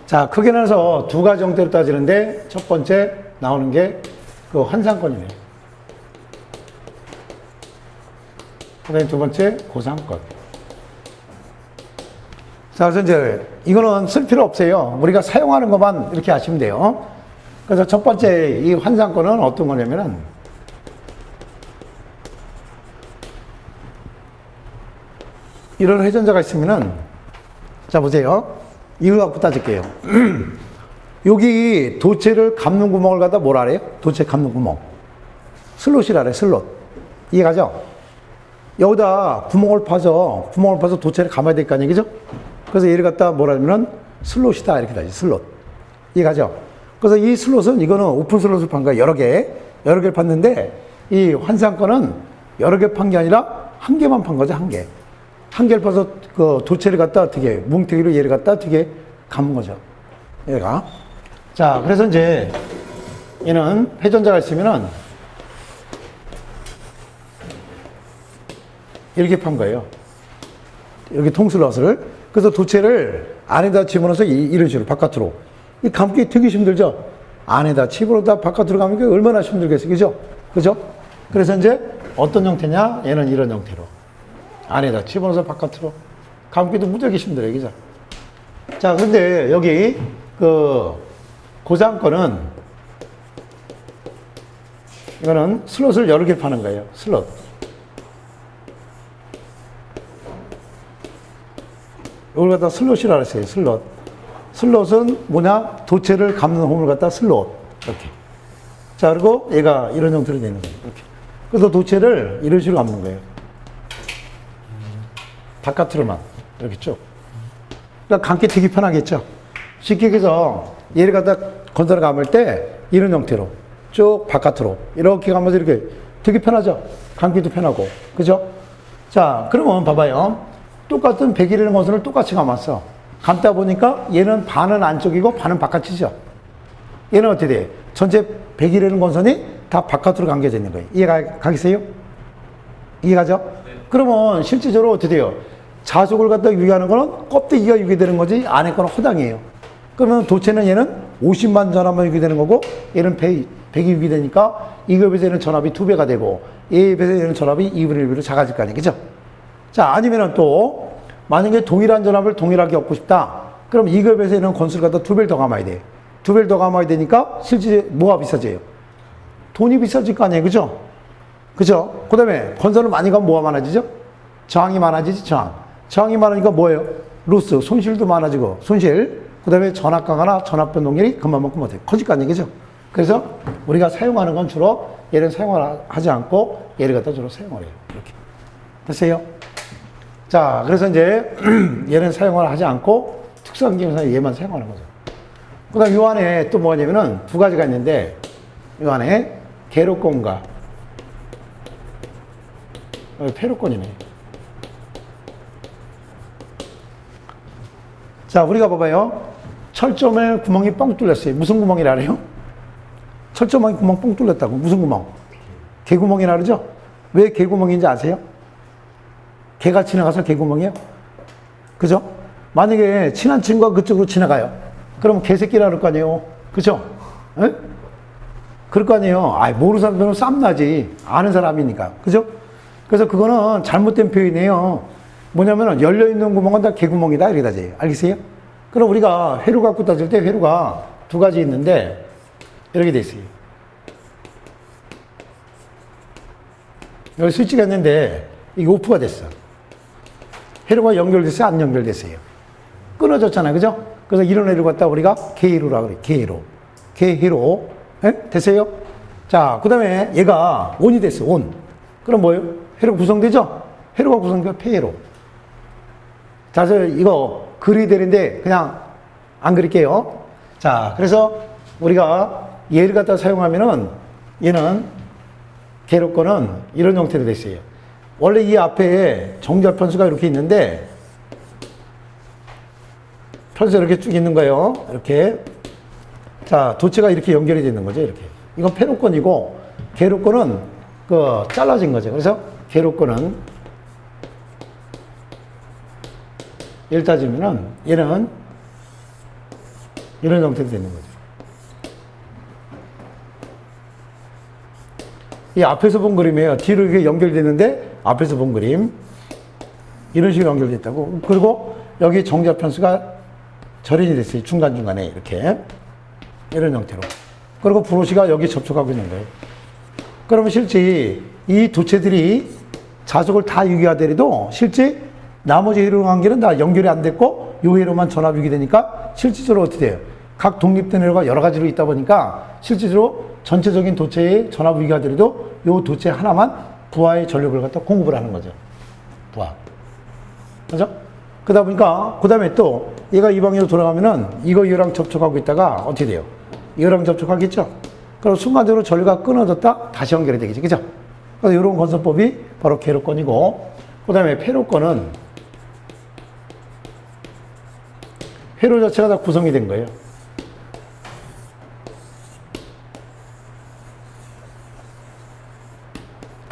자, 크게 나눠서 두 가지 형태로 따지는데 첫 번째 나오는 게 그 환상권이네요. 그 다음에 두 번째 고상권. 자, 그래서 이제 이거는 쓸 필요 없어요. 우리가 사용하는 것만 이렇게 하시면 돼요. 그래서 첫 번째 이 환상권은 어떤 거냐면은 이런 회전자가 있으면은 자, 보세요. 이거 갖고 따질게요. 여기 도체를 감는 구멍을 갖다 뭐라 그래요? 도체 감는 구멍. 슬롯이라 그래, 슬롯. 이해가죠? 여기다 구멍을 파서 도체를 감아야 될 거 아니에요? 그죠? 그래서 얘를 갖다 뭐라 하면은 슬롯이다. 이렇게 다지, 슬롯. 이해가죠? 그래서 이 슬롯은 이거는 오픈 슬롯을 판 거야. 여러 개를 팠는데 이 환상권은 여러 개 판 게 아니라 한 개만 판 거죠, 한 개. 한 개를 파서 그 도체를 갖다 어떻게, 뭉태기로 얘를 갖다 어떻게 감은 거죠. 얘가. 자, 그래서 이제 얘는 회전자가 있으면은 이렇게 판 거예요. 이렇게 통슬롯을. 그래서 도체를 안에다 집어넣어서 이런 식으로 바깥으로. 이 감기 되게 힘들죠? 안에다 집어넣다 바깥으로 가면 얼마나 힘들겠어요. 그죠? 그죠? 그래서 이제 어떤 형태냐? 얘는 이런 형태로. 안에다 집어넣어서 바깥으로. 감기도 무지하게 힘들어요. 그죠? 자, 근데 여기 그 고상권은 이거는 슬롯을 여러 개 파는 거예요. 슬롯. 이걸 갖다 슬롯이라고 했어요. 슬롯. 슬롯은 뭐냐? 도체를 감는 홈을 갖다 슬롯. 이렇게. 자, 그리고 얘가 이런 형태로 되는 거예요. 이렇게. 그래서 도체를 이런 식으로 감는 거예요. 바깥으로만. 이렇게 쭉. 그러니까 감기 되게 편하겠죠? 쉽게 해서 얘를 갖다 건설을 감을 때 이런 형태로 쭉 바깥으로 이렇게 감아서 이렇게 되게 편하죠? 감기도 편하고. 그죠? 자, 그러면 봐봐요. 똑같은 100이라는 건선을 똑같이 감았어. 감다 보니까 얘는 반은 안쪽이고 반은 바깥이죠. 얘는 어떻게 돼? 전체 100이라는 건선이 다 바깥으로 감겨져 있는 거예요. 이해가 가겠어요? 이해가죠? 네. 그러면 실질적으로 어떻게 돼요? 자석을 갖다 유기하는 거는 껍데기가 유기되는 거지 안에 거는 허당이에요. 그러면 도체는 얘는 50만 전압만 유기되는 거고 얘는 100이 유기되니까 이거에 비해서 얘는 전압이 2배가 되고 얘에 비해서 얘는 전압이 2분의 1배로 작아질 거 아니에요. 그죠? 자, 아니면은 또 만약에 동일한 전압을 동일하게 얻고 싶다. 그럼 이거에 비해서 얘는 건수를 갖다 2배를 더 감아야 돼. 2배를 더 감아야 되니까 실제 뭐가 비싸져요? 돈이 비싸질 거 아니에요. 그죠? 그죠? 그 다음에 건설을 많이 가면 뭐가 많아지죠? 저항이 많아지지, 저항. 저항이 많으니까 뭐예요? 로스, 손실도 많아지고, 손실. 그 다음에 전압 강화나 전압 변동률이 그만큼 어때요? 커질 거 아니에요. 그죠? 그래서 우리가 사용하는 건 주로 얘를 사용하지 않고 얘를 갖다 주로 사용을 해요. 이렇게. 됐어요? 자, 그래서 이제 얘는 사용을 하지 않고 특수한 경우에서 얘만 사용하는 거죠. 그 다음 요 안에 또 뭐냐면은 두 가지가 있는데 요 안에 계로권과 폐로권이네. 자, 우리가 봐봐요. 철점에 구멍이 뻥 뚫렸어요. 무슨 구멍이라 그래요? 철점에 구멍 뻥 뚫렸다고. 무슨 구멍? 개구멍이라 그러죠? 왜 개구멍인지 아세요? 개가 지나가서 개구멍이에요? 그죠? 만약에 친한 친구가 그쪽으로 지나가요. 그러면 개새끼라 그럴 거 아니에요? 그죠? 에? 그럴 거 아니에요? 모르는 사람들은 쌈나지. 아는 사람이니까. 그죠? 그래서 그거는 잘못된 표현이에요. 뭐냐면은 열려있는 구멍은 다 개구멍이다. 이렇게 따져요. 알겠어요? 그럼 우리가 회로 갖고 따질 때 회로가 두 가지 있는데 이렇게 돼 있어요. 여기 스위치가 있는데 이게 오프가 됐어. 회로가 연결됐어요? 안 연결됐어요? 끊어졌잖아요. 그죠? 그래서 이런 회로 갖다 우리가 개회로라고 그래요. 개회로. 개회로. 됐어요? 자, 그 다음에 얘가 온이 됐어. 온. 그럼 뭐예요? 회로 구성되죠? 회로가 구성되면 폐회로. 자, 그래서 이거 그려야 되는데 그냥 안 그릴게요. 자, 그래서 우리가 얘를 갖다 사용하면은 얘는 개로권은 이런 형태로 됐어요. 원래 이 앞에 정자 편수가 이렇게 있는데 편수가 이렇게 쭉 있는 거예요. 이렇게. 자, 도체가 이렇게 연결이 되는 거죠. 이렇게. 이건 패로권이고 개로권은 잘라진 거죠. 그래서 개로권은 예를 따지면은 얘는 이런 형태로 되는 거죠. 이 앞에서 본 그림이에요. 뒤로 이렇게 연결되는데 앞에서 본 그림. 이런 식으로 연결됐다고. 그리고 여기 정자 편수가 절인이 됐어요. 중간중간에 이렇게. 이런 형태로. 그리고 브로시가 여기 접촉하고 있는 거예요. 그러면 실제 이 도체들이 자석을 다 유기하더라도 실제 나머지 회로 관계는 다 연결이 안 됐고 이 회로만 전압 유기되니까 실질적으로 어떻게 돼요? 각 독립된 회로가 여러 가지로 있다 보니까 실질적으로 전체적인 도체의 전압 유기가 되더라도 이 도체 하나만 부하의 전력을 갖다 공급을 하는 거죠. 부하. 그죠? 그러다 보니까 그 다음에 또 얘가 이 방향으로 돌아가면은 이거랑 접촉하고 있다가 어떻게 돼요? 이거랑 접촉하겠죠? 그럼 순간적으로 전류가 끊어졌다 다시 연결이 되겠죠. 그죠? 그래서 이런 건설법이 바로 개로권이고, 그 다음에 패로권은 회로 자체가 다 구성이 된 거예요.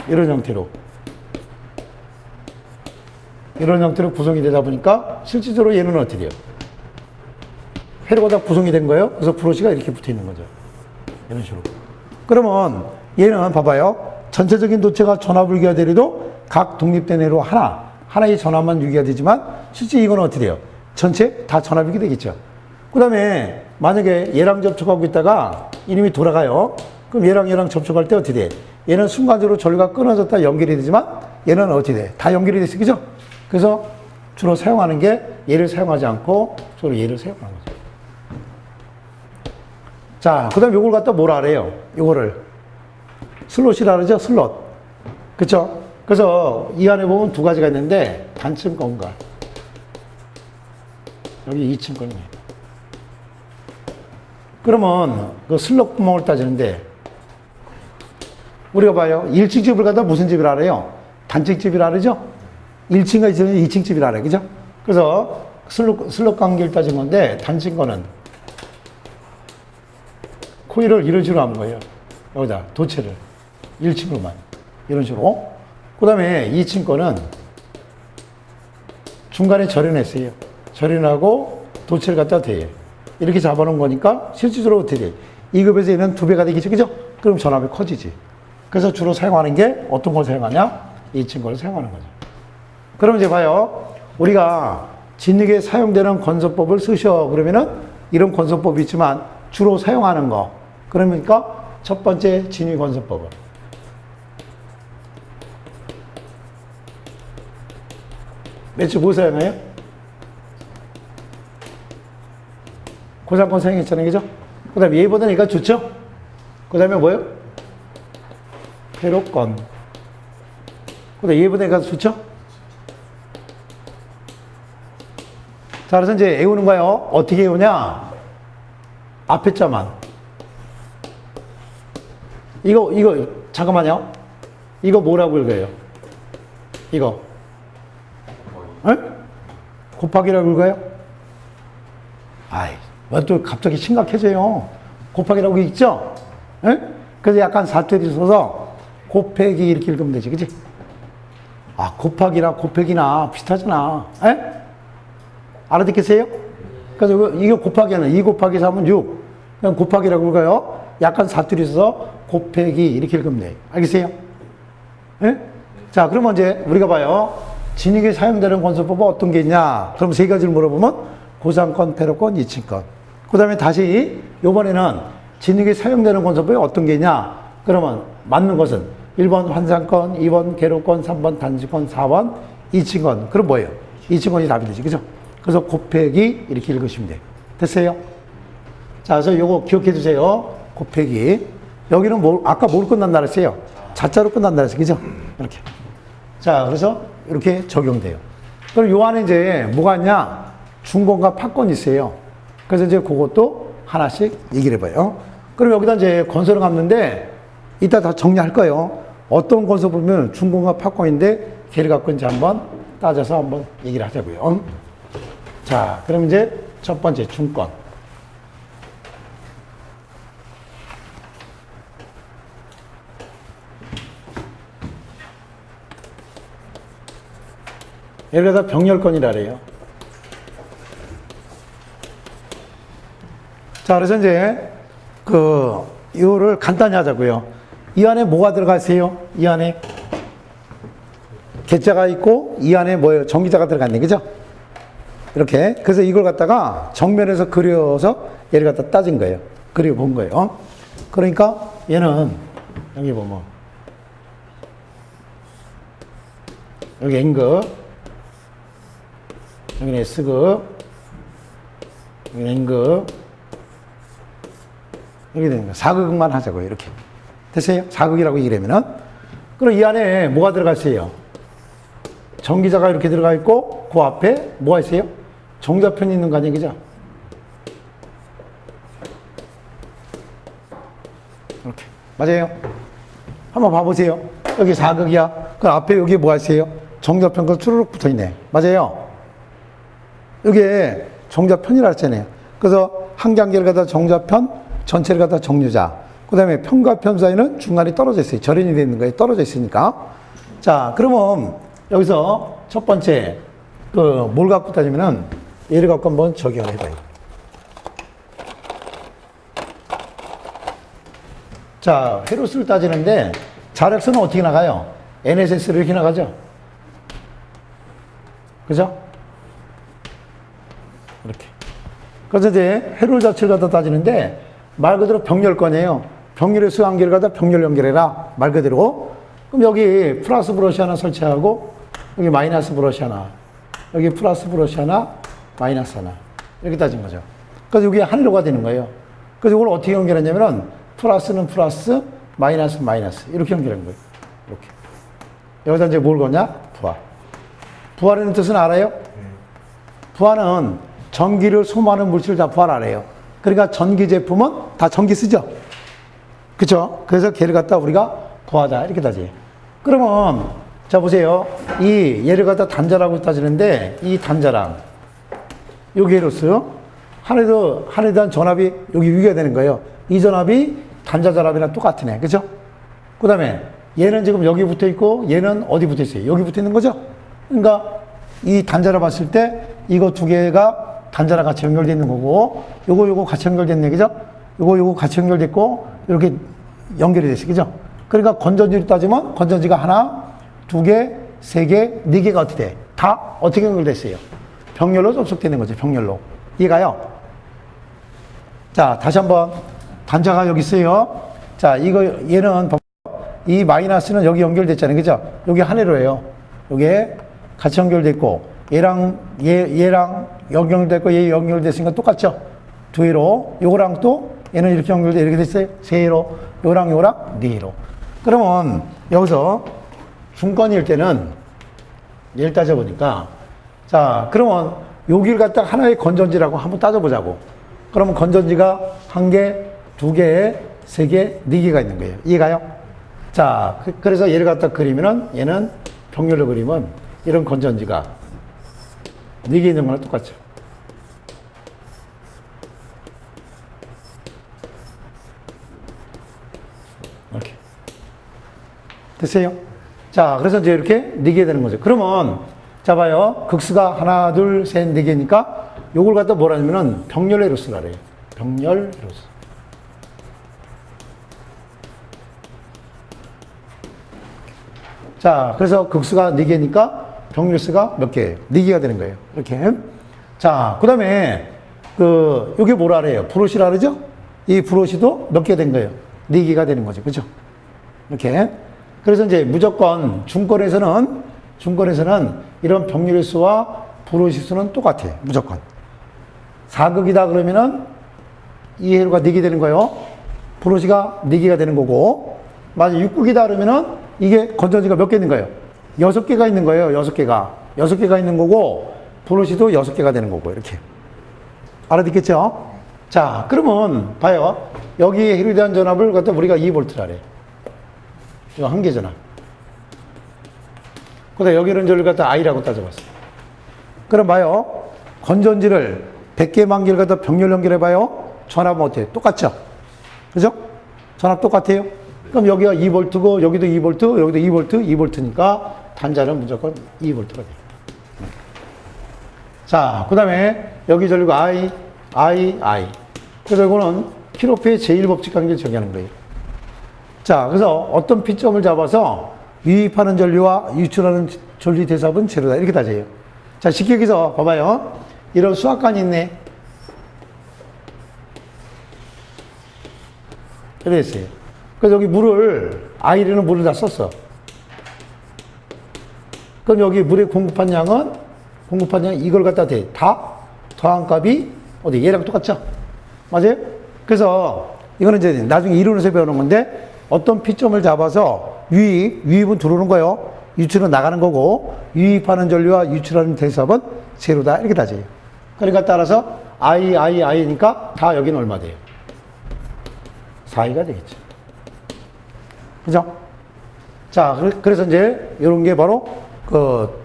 이런 형태로. 이런 형태로 구성이 되다 보니까 실질적으로 얘는 어떻게 돼요? 회로가 다 구성이 된 거예요. 그래서 브로시가 이렇게 붙어 있는 거죠. 이런 식으로. 그러면 얘는 봐봐요. 전체적인 도체가 전압을 유기가 되려도 각 독립된 회로 하나의 전압만 유기가 되지만 실제 이건 어떻게 돼요? 전체 다 전압 유기 되겠죠. 그 다음에 만약에 얘랑 접촉하고 있다가 이놈이 돌아가요. 그럼 얘랑 접촉할 때 어떻게 돼? 얘는 순간적으로 전류가 끊어졌다 연결이 되지만 얘는 어떻게 돼? 다 연결이 됐어. 그죠? 그래서 주로 사용하는 게 얘를 사용하지 않고 주로 얘를 사용하는 거죠. 자, 그 다음에 요걸 갖다 뭐라 그래요? 요거를. 슬롯이라 그러죠? 슬롯. 그쵸? 그래서 이 안에 보면 두 가지가 있는데 단층 건과 여기 2층 건이에요. 그러면 그 슬롯 구멍을 따지는데 우리가 봐요. 1층 집을 갖다 무슨 집이라 그래요? 단층 집이라 그러죠? 1층과 2층 집이라 그래요. 그죠? 그래서 슬롯 관계를 따진 건데 단층 거는 코일을 이런 식으로 하는 거예요. 여기다 도체를 1층으로만 이런 식으로. 그 다음에 2층 거는 중간에 절연했어요. 절연하고 도체를 갖다 대요. 이렇게 잡아놓은 거니까 실질적으로 어떻게 돼? 2급에서 얘는 2배가 되겠죠. 그죠? 그럼 전압이 커지지. 그래서 주로 사용하는 게 어떤 걸 사용하냐? 2층 걸 사용하는 거죠. 그럼 이제 봐요. 우리가 진흙에 사용되는 건설법을 쓰셔. 그러면은 이런 건설법이 있지만 주로 사용하는 거. 그러니까 첫 번째 진위 건설법은 매출 뭐 사용해요? 고상권 사용했잖아요. 그죠? 그 다음에 얘보다는 얘가 좋죠? 그 다음에 뭐예요? 회로권. 그 다음에 얘보다 얘가 좋죠? 자, 그래서 이제 외우는 거예요. 어떻게 외우냐? 앞에 자만. 이거, 잠깐만요. 이거 뭐라고 읽어요? 이거. 에? 곱하기라고 읽어요? 아이, 왜 또 갑자기 심각해져요? 곱하기라고 읽죠? 에? 그래서 약간 사투리 써서 곱하기 이렇게 읽으면 되지, 그치? 아, 곱하기나 곱하기나 비슷하잖아. 에? 알아듣겠어요? 그래서 이거 곱하기 하나, 2 곱하기 3은 6. 그냥 곱하기라고 읽어요. 약간 사투리 써서 곱하기 이렇게 읽으면 돼요. 알겠어요? 예? 자, 그러면 이제 우리가 봐요. 진흙에 사용되는 건설법은 어떤 게 있냐? 그럼 세 가지를 물어보면 고상권, 패로권, 2층권. 그 다음에 다시 요번에는 진흙에 사용되는 건설법이 어떤 게 있냐? 그러면 맞는 것은 1번 환상권, 2번 개로권, 3번 단지권, 4번 2층권. 그럼 뭐예요? 2층권이 답이 되지. 그죠? 그래서 곱하기 이렇게 읽으시면 돼요. 됐어요? 자, 그래서 요거 기억해 주세요. 곱하기. 여기는 아까 뭘 끝난다 그랬어요? 자자로 끝난다 그랬어요. 그죠? 이렇게. 자, 그래서 이렇게 적용돼요. 그럼 요 안에 이제 뭐가 있냐? 중권과 파권이 있어요. 그래서 이제 그것도 하나씩 얘기를 해봐요. 그럼 여기다 이제 건설을 갖는데 이따 다 정리할 거예요. 어떤 건설 보면 중권과 파권인데 걔를 갖고 이제 한번 따져서 한번 얘기를 하자고요. 자, 그럼 이제 첫 번째 중권. 예를 들어서 병렬권이라 그래요. 자, 그래서 이제 이거를 간단히 하자고요. 이 안에 뭐가 들어가 있어요? 이 안에 개자가 있고 이 안에 뭐예요? 전기자가 들어갔네, 그죠? 이렇게. 그래서 이걸 갖다가 정면에서 그려서 얘를 갖다 따진 거예요. 그려본 거예요. 그러니까 얘는 여기 보면 여기 N급, 여기는 S급, 여기는 N급, 여기 되는 거예요. 4극만 하자고요. 이렇게. 됐어요? 4극이라고 얘기하면은. 그럼 이 안에 뭐가 들어가 있어요? 전기자가 이렇게 들어가 있고, 그 앞에 뭐가 있어요? 정자편이 있는 거 아니에요? 그죠? 이렇게. 맞아요? 한번 봐보세요. 여기 4극이야. 그 앞에 여기 뭐가 있어요? 정자편과 추르륵 붙어 있네. 맞아요? 이게 정자편이라 했잖아요. 그래서 한 경계를 갖다 정자편, 전체를 갖다 정류자. 그 다음에 편과 편 사이는 중간이 떨어져 있어요. 절연이 되어 있는 거예요. 떨어져 있으니까. 자, 그러면 여기서 첫 번째, 뭘 갖고 따지면은 얘를 갖고 한번 적용을 해봐요. 자, 헤루스를 따지는데 자력수는 어떻게 나가요? NSS로 이렇게 나가죠? 그죠? 이렇게. 그래서 이제 헤룰 자체를 갖다 따지는데 말 그대로 병렬권이에요. 병렬의 수 한 개를 갖다 병렬 연결해라. 말 그대로. 그럼 여기 플러스 브러쉬 하나 설치하고 여기 마이너스 브러쉬 하나. 여기 플러스 브러쉬 하나, 마이너스 하나. 이렇게 따진 거죠. 그래서 여기 하나로가 되는 거예요. 그래서 이걸 어떻게 연결했냐면은 플러스는 플러스, 마이너스는 마이너스. 이렇게 연결한 거예요. 이렇게. 여기다 이제 뭘 거냐? 부하. 부하라는 뜻은 알아요? 부하는 전기를 소모하는 물질을 다 부하라래요. 그러니까 전기 제품은 다 전기 쓰죠? 그쵸? 그래서 걔를 갖다 우리가 부하다. 이렇게 따지. 그러면, 자, 보세요. 얘를 갖다 단자라고 따지는데, 이 단자랑, 여기 헤루스, 하나에 대한 전압이 여기 유기가 되는 거예요. 이 전압이 단자 전압이랑 똑같으네. 그죠? 그 다음에, 얘는 지금 여기 붙어 있고, 얘는 어디 붙어 있어요? 여기 붙어 있는 거죠? 그러니까, 이 단자를 봤을 때, 이거 두 개가 단자랑 같이 연결되어 있는 거고, 요거 같이 연결됐네, 그죠? 요거 같이 연결됐고, 이렇게 연결이 됐어요, 그죠? 그러니까 건전지로 따지면, 건전지가 하나, 두 개, 세 개, 네 개가 어떻게 돼? 다 어떻게 연결됐어요? 병렬로 접속되는 거죠, 병렬로. 이해가요? 자, 다시 한번. 단자가 여기 있어요. 자, 얘는, 이 마이너스는 여기 연결됐잖아요, 그죠? 여기 한 회로예요. 요게 같이 연결됐고, 얘랑 연결됐고 얘 연결됐으니까 똑같죠? 두 회로. 요거랑 또 얘는 이렇게 이렇게 됐어요. 세 회로. 요랑 네 회로. 그러면 여기서 중건일 때는 얘를 따져보니까 자, 그러면 여기를 갖다가 하나의 건전지라고 한번 따져보자고. 그러면 건전지가 한 개, 두 개, 세 개, 네 개가 있는 거예요. 이해가요? 자, 그래서 얘를 갖다 그리면은 얘는 병렬로 그리면 이런 건전지가 네 개 있는 거랑 똑같죠. 이렇게. 됐어요? 자, 그래서 이제 이렇게 네 개 되는 거죠. 그러면, 자, 봐요. 극수가 하나, 둘, 셋, 네 개니까 요걸 갖다 뭐라 하냐면은 병렬 헤루스라 그래요. 병렬 헤루스. 자, 그래서 극수가 네 개니까 병렬수가 몇 개예요? 네 개가 되는 거예요. 이렇게. 자, 그 다음에, 요게 뭐라 그래요? 브러시라 그러죠? 이 브러시도 몇 개 된 거예요? 네 개가 되는 거죠. 그죠? 이렇게. 그래서 이제 무조건 중권에서는 이런 병렬의 수와 브러시 수는 똑같아요. 무조건. 4극이다 그러면은 이 회로가 4개 되는 거예요. 브러시가 4개가 되는 거고, 맞아. 6극이다 그러면은 이게 건전지가 몇 개 있는 거예요? 6개가 있는 거예요. 6개가. 6개가 있는 거고, 브러쉬도 6개가 되는 거고, 이렇게. 알아듣겠죠? 자, 그러면, 봐요. 여기에 헬륨 전압을 갖다 우리가 2V라래. 이거 한계 전압. 그 다음에 여기는 저를 갖다 I라고 따져봤어요. 그럼 봐요. 건전지를 100개, 만 개를 갖다 병렬 연결해봐요. 전압은 어때요? 똑같죠? 그죠? 전압 똑같아요? 그럼 여기가 2V고, 여기도 2V, 여기도 2V, 2V니까 단자는 무조건 2V가 돼요. 자, 그 다음에 여기 전류가 I. 그래서 이거는 키로페의 제1법칙 관계를 정의하는 거예요. 자, 그래서 어떤 P점을 잡아서 유입하는 전류와 유출하는 전류 대삽은 제로다. 이렇게 따져요. 자, 쉽게 여기서 봐봐요. 이런 수학관이 있네. 이래 있어요. 그래서 여기 I라는 물을 다 썼어. 그럼 여기 물에 공급한 양은 이걸 갖다 대. 다 더한 값이 어디? 얘랑 똑같죠? 맞아요? 그래서 이거는 이제 나중에 이론에서 배우는 건데 어떤 P점을 잡아서 유입은 들어오는 거예요. 유출은 나가는 거고 유입하는 전류와 유출하는 대삽은 제로다. 이렇게 따져요. 그러니까 따라서 I니까 다 여기는 얼마 돼요? 4I가 되겠죠. 그죠? 자, 그래서 이제 이런 게 바로 그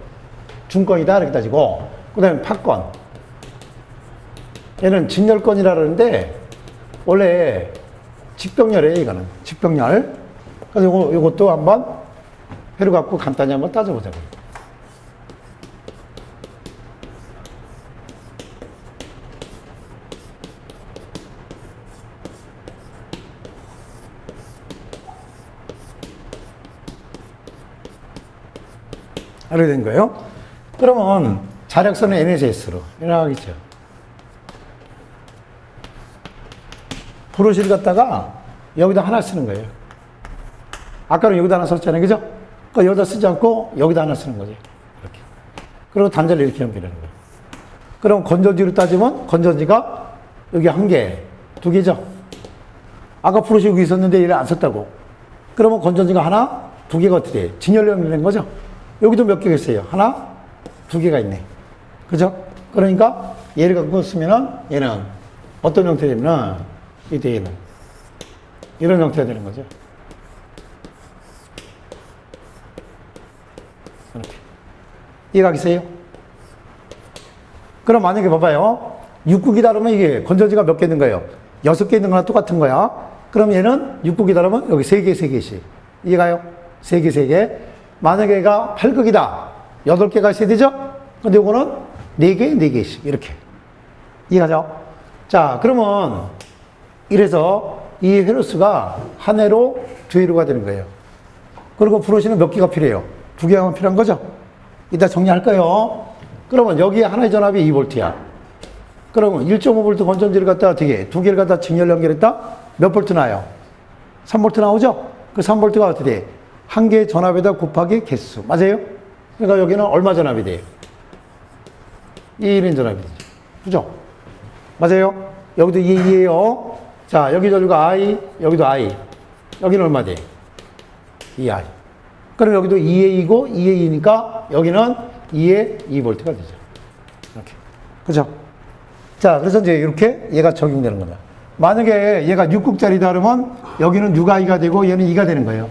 중건이다. 이렇게 따지고 그 다음에 팥건. 얘는 직렬건이라 그러는데 원래 직병렬이에요. 이거는 직병렬. 그래서 요것도 한번 회로 갖고 간단히 한번 따져보자고요. 이렇게 된 거예요. 그러면 자력선은 NSS로 일어나겠죠. 브러쉬를 갖다가 여기다 하나 쓰는 거예요. 아까는 여기다 하나 썼잖아요. 그죠? 그러니까 여기다 쓰지 않고 여기다 하나 쓰는 거지. 이렇게. 그리고 단자를 이렇게 연결하는 거예요. 그럼 건전지로 따지면 건전지가 여기 한 개, 두 개죠? 아까 브러쉬 여기 있었는데 얘를 안 썼다고. 그러면 건전지가 하나, 두 개가 어떻게 돼? 진열로 연결된 거죠? 여기도 몇 개가 있어요? 하나, 두 개가 있네. 그죠? 그러니까 얘를 갖고 쓰면은 얘는 어떤 형태가 되면은 이때 얘는 이런 형태가 되는 거죠. 이렇게. 이해가 있어요? 그럼 만약에 봐봐요. 6국이다 그러면 이게 건전지가 몇 개 있는 거예요? 6개 있는 거랑 똑같은 거야. 그럼 얘는 6국이다 그러면 여기 3개, 3개씩. 이해가요? 3개, 3개. 만약에 얘가 8극이다. 8개가 있어야 되죠? 근데 이거는 4개, 4개씩. 이렇게. 이해가죠? 자, 그러면 이래서 이 회로수가 한 회로, 두 회로가 되는 거예요. 그리고 브러쉬는 몇 개가 필요해요? 2개가 필요한 거죠? 이따 정리할 거예요. 그러면 여기에 하나의 전압이 2V야. 그러면 1.5V 건전지를 갖다가 어떻게, 2개를 갖다 직렬 연결했다? 몇 볼트 나와요? 3V 나오죠? 그 3V가 어떻게 돼? 한 개의 전압에다 곱하기 개수. 맞아요? 그러니까 여기는 얼마 전압이 돼요? 2인 전압이 되죠. 그죠? 맞아요? 여기도 2예요. 자, 여기 전류가 I, 여기도 I. 여기는 얼마 돼? 2I. 그럼 여기도 2A이고 2A니까 여기는 2에 2V가 되죠. 이렇게. 그죠? 자, 그래서 이제 이렇게 얘가 적용되는 거다. 만약에 얘가 6국짜리다 그러면 여기는 6I가 되고 얘는 2가 되는 거예요.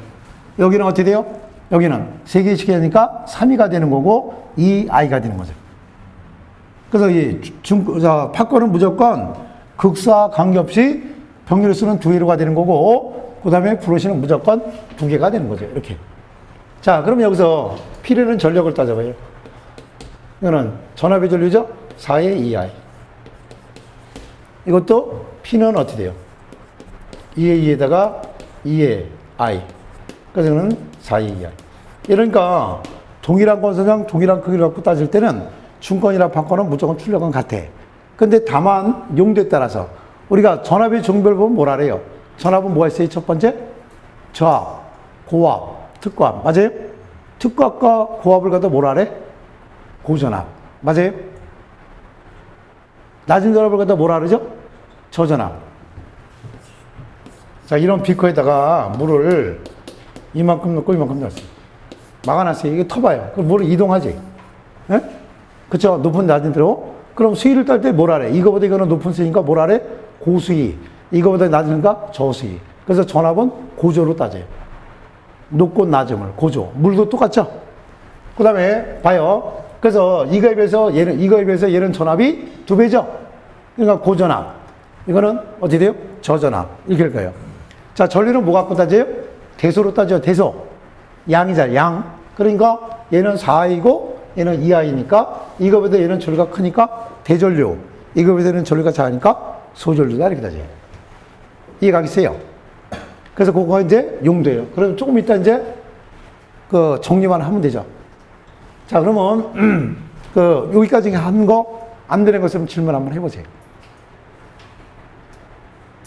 여기는 어떻게 돼요? 여기는 3개씩 하니까 3I가 되는 거고 2I가 되는 거죠. 그래서 이 팥건은 무조건 극사 관계없이 병렬 수는 2개로가 되는 거고 그 다음에 브러쉬는 무조건 2개가 되는 거죠. 이렇게. 자, 그럼 여기서 P라는 전력을 따져봐요. 이거는 전압의 전류죠? 4의 2I. 이것도 P는 어떻게 돼요? 2의 2에다가 2의 I. 그래서 이거는 4의 2I. 이러니까 동일한 건선상 동일한 크기를 갖고 따질 때는 중건이나 판건은 무조건 출력은 같아. 근데 다만 용도에 따라서 우리가 전압의 종별 보면 뭐라 그래요? 전압은 뭐가 있어요? 첫 번째? 저압, 고압, 특고압. 맞아요? 특고압과 고압을 갖다 뭐라 그래? 고전압. 맞아요? 낮은 전압을 갖다 뭐라 그러죠? 저전압. 자, 이런 비커에다가 물을 이만큼 넣고 이만큼 넣었어요. 막아놨어요. 이게 터봐요. 그럼 물을 이동하지. 예? 그쵸? 높은 낮은 대로. 그럼 수위를 딸 때 뭘 하래? 이거보다 이거는 높은 수위니까 뭘 하래? 고수위. 이거보다 낮으니까 저수위. 그래서 전압은 고조로 따져요. 높고 낮음을 고조. 물도 똑같죠? 그 다음에 봐요. 그래서 이거에 비해서 얘는 전압이 2배죠? 그러니까 고전압. 이거는 어떻게 돼요? 저전압. 이렇게 할 거예요. 자, 전류는 뭐 갖고 따져요? 대소로 따져요. 대소. 양이잖아요. 양. 그러니까 얘는 4I고 얘는 2I니까 이거보다 얘는 전류가 크니까 대전류. 이거보다 얘는 전류가 작으니까 소전류다. 이렇게 따져요. 이해가겠어요? 그래서 그거 이제 용도예요. 그럼 조금 이따 이제 그 정리만 하면 되죠. 자, 그러면 여기까지 한 거 안 되는 것으로 질문 한번 해보세요.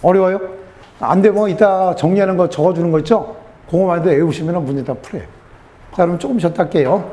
어려워요? 안 되면 이따 정리하는 거 적어주는 거 있죠? 그거만 해도 외우시면 문제 다 풀어요. 자, 그럼 조금 쉬었다 할게요.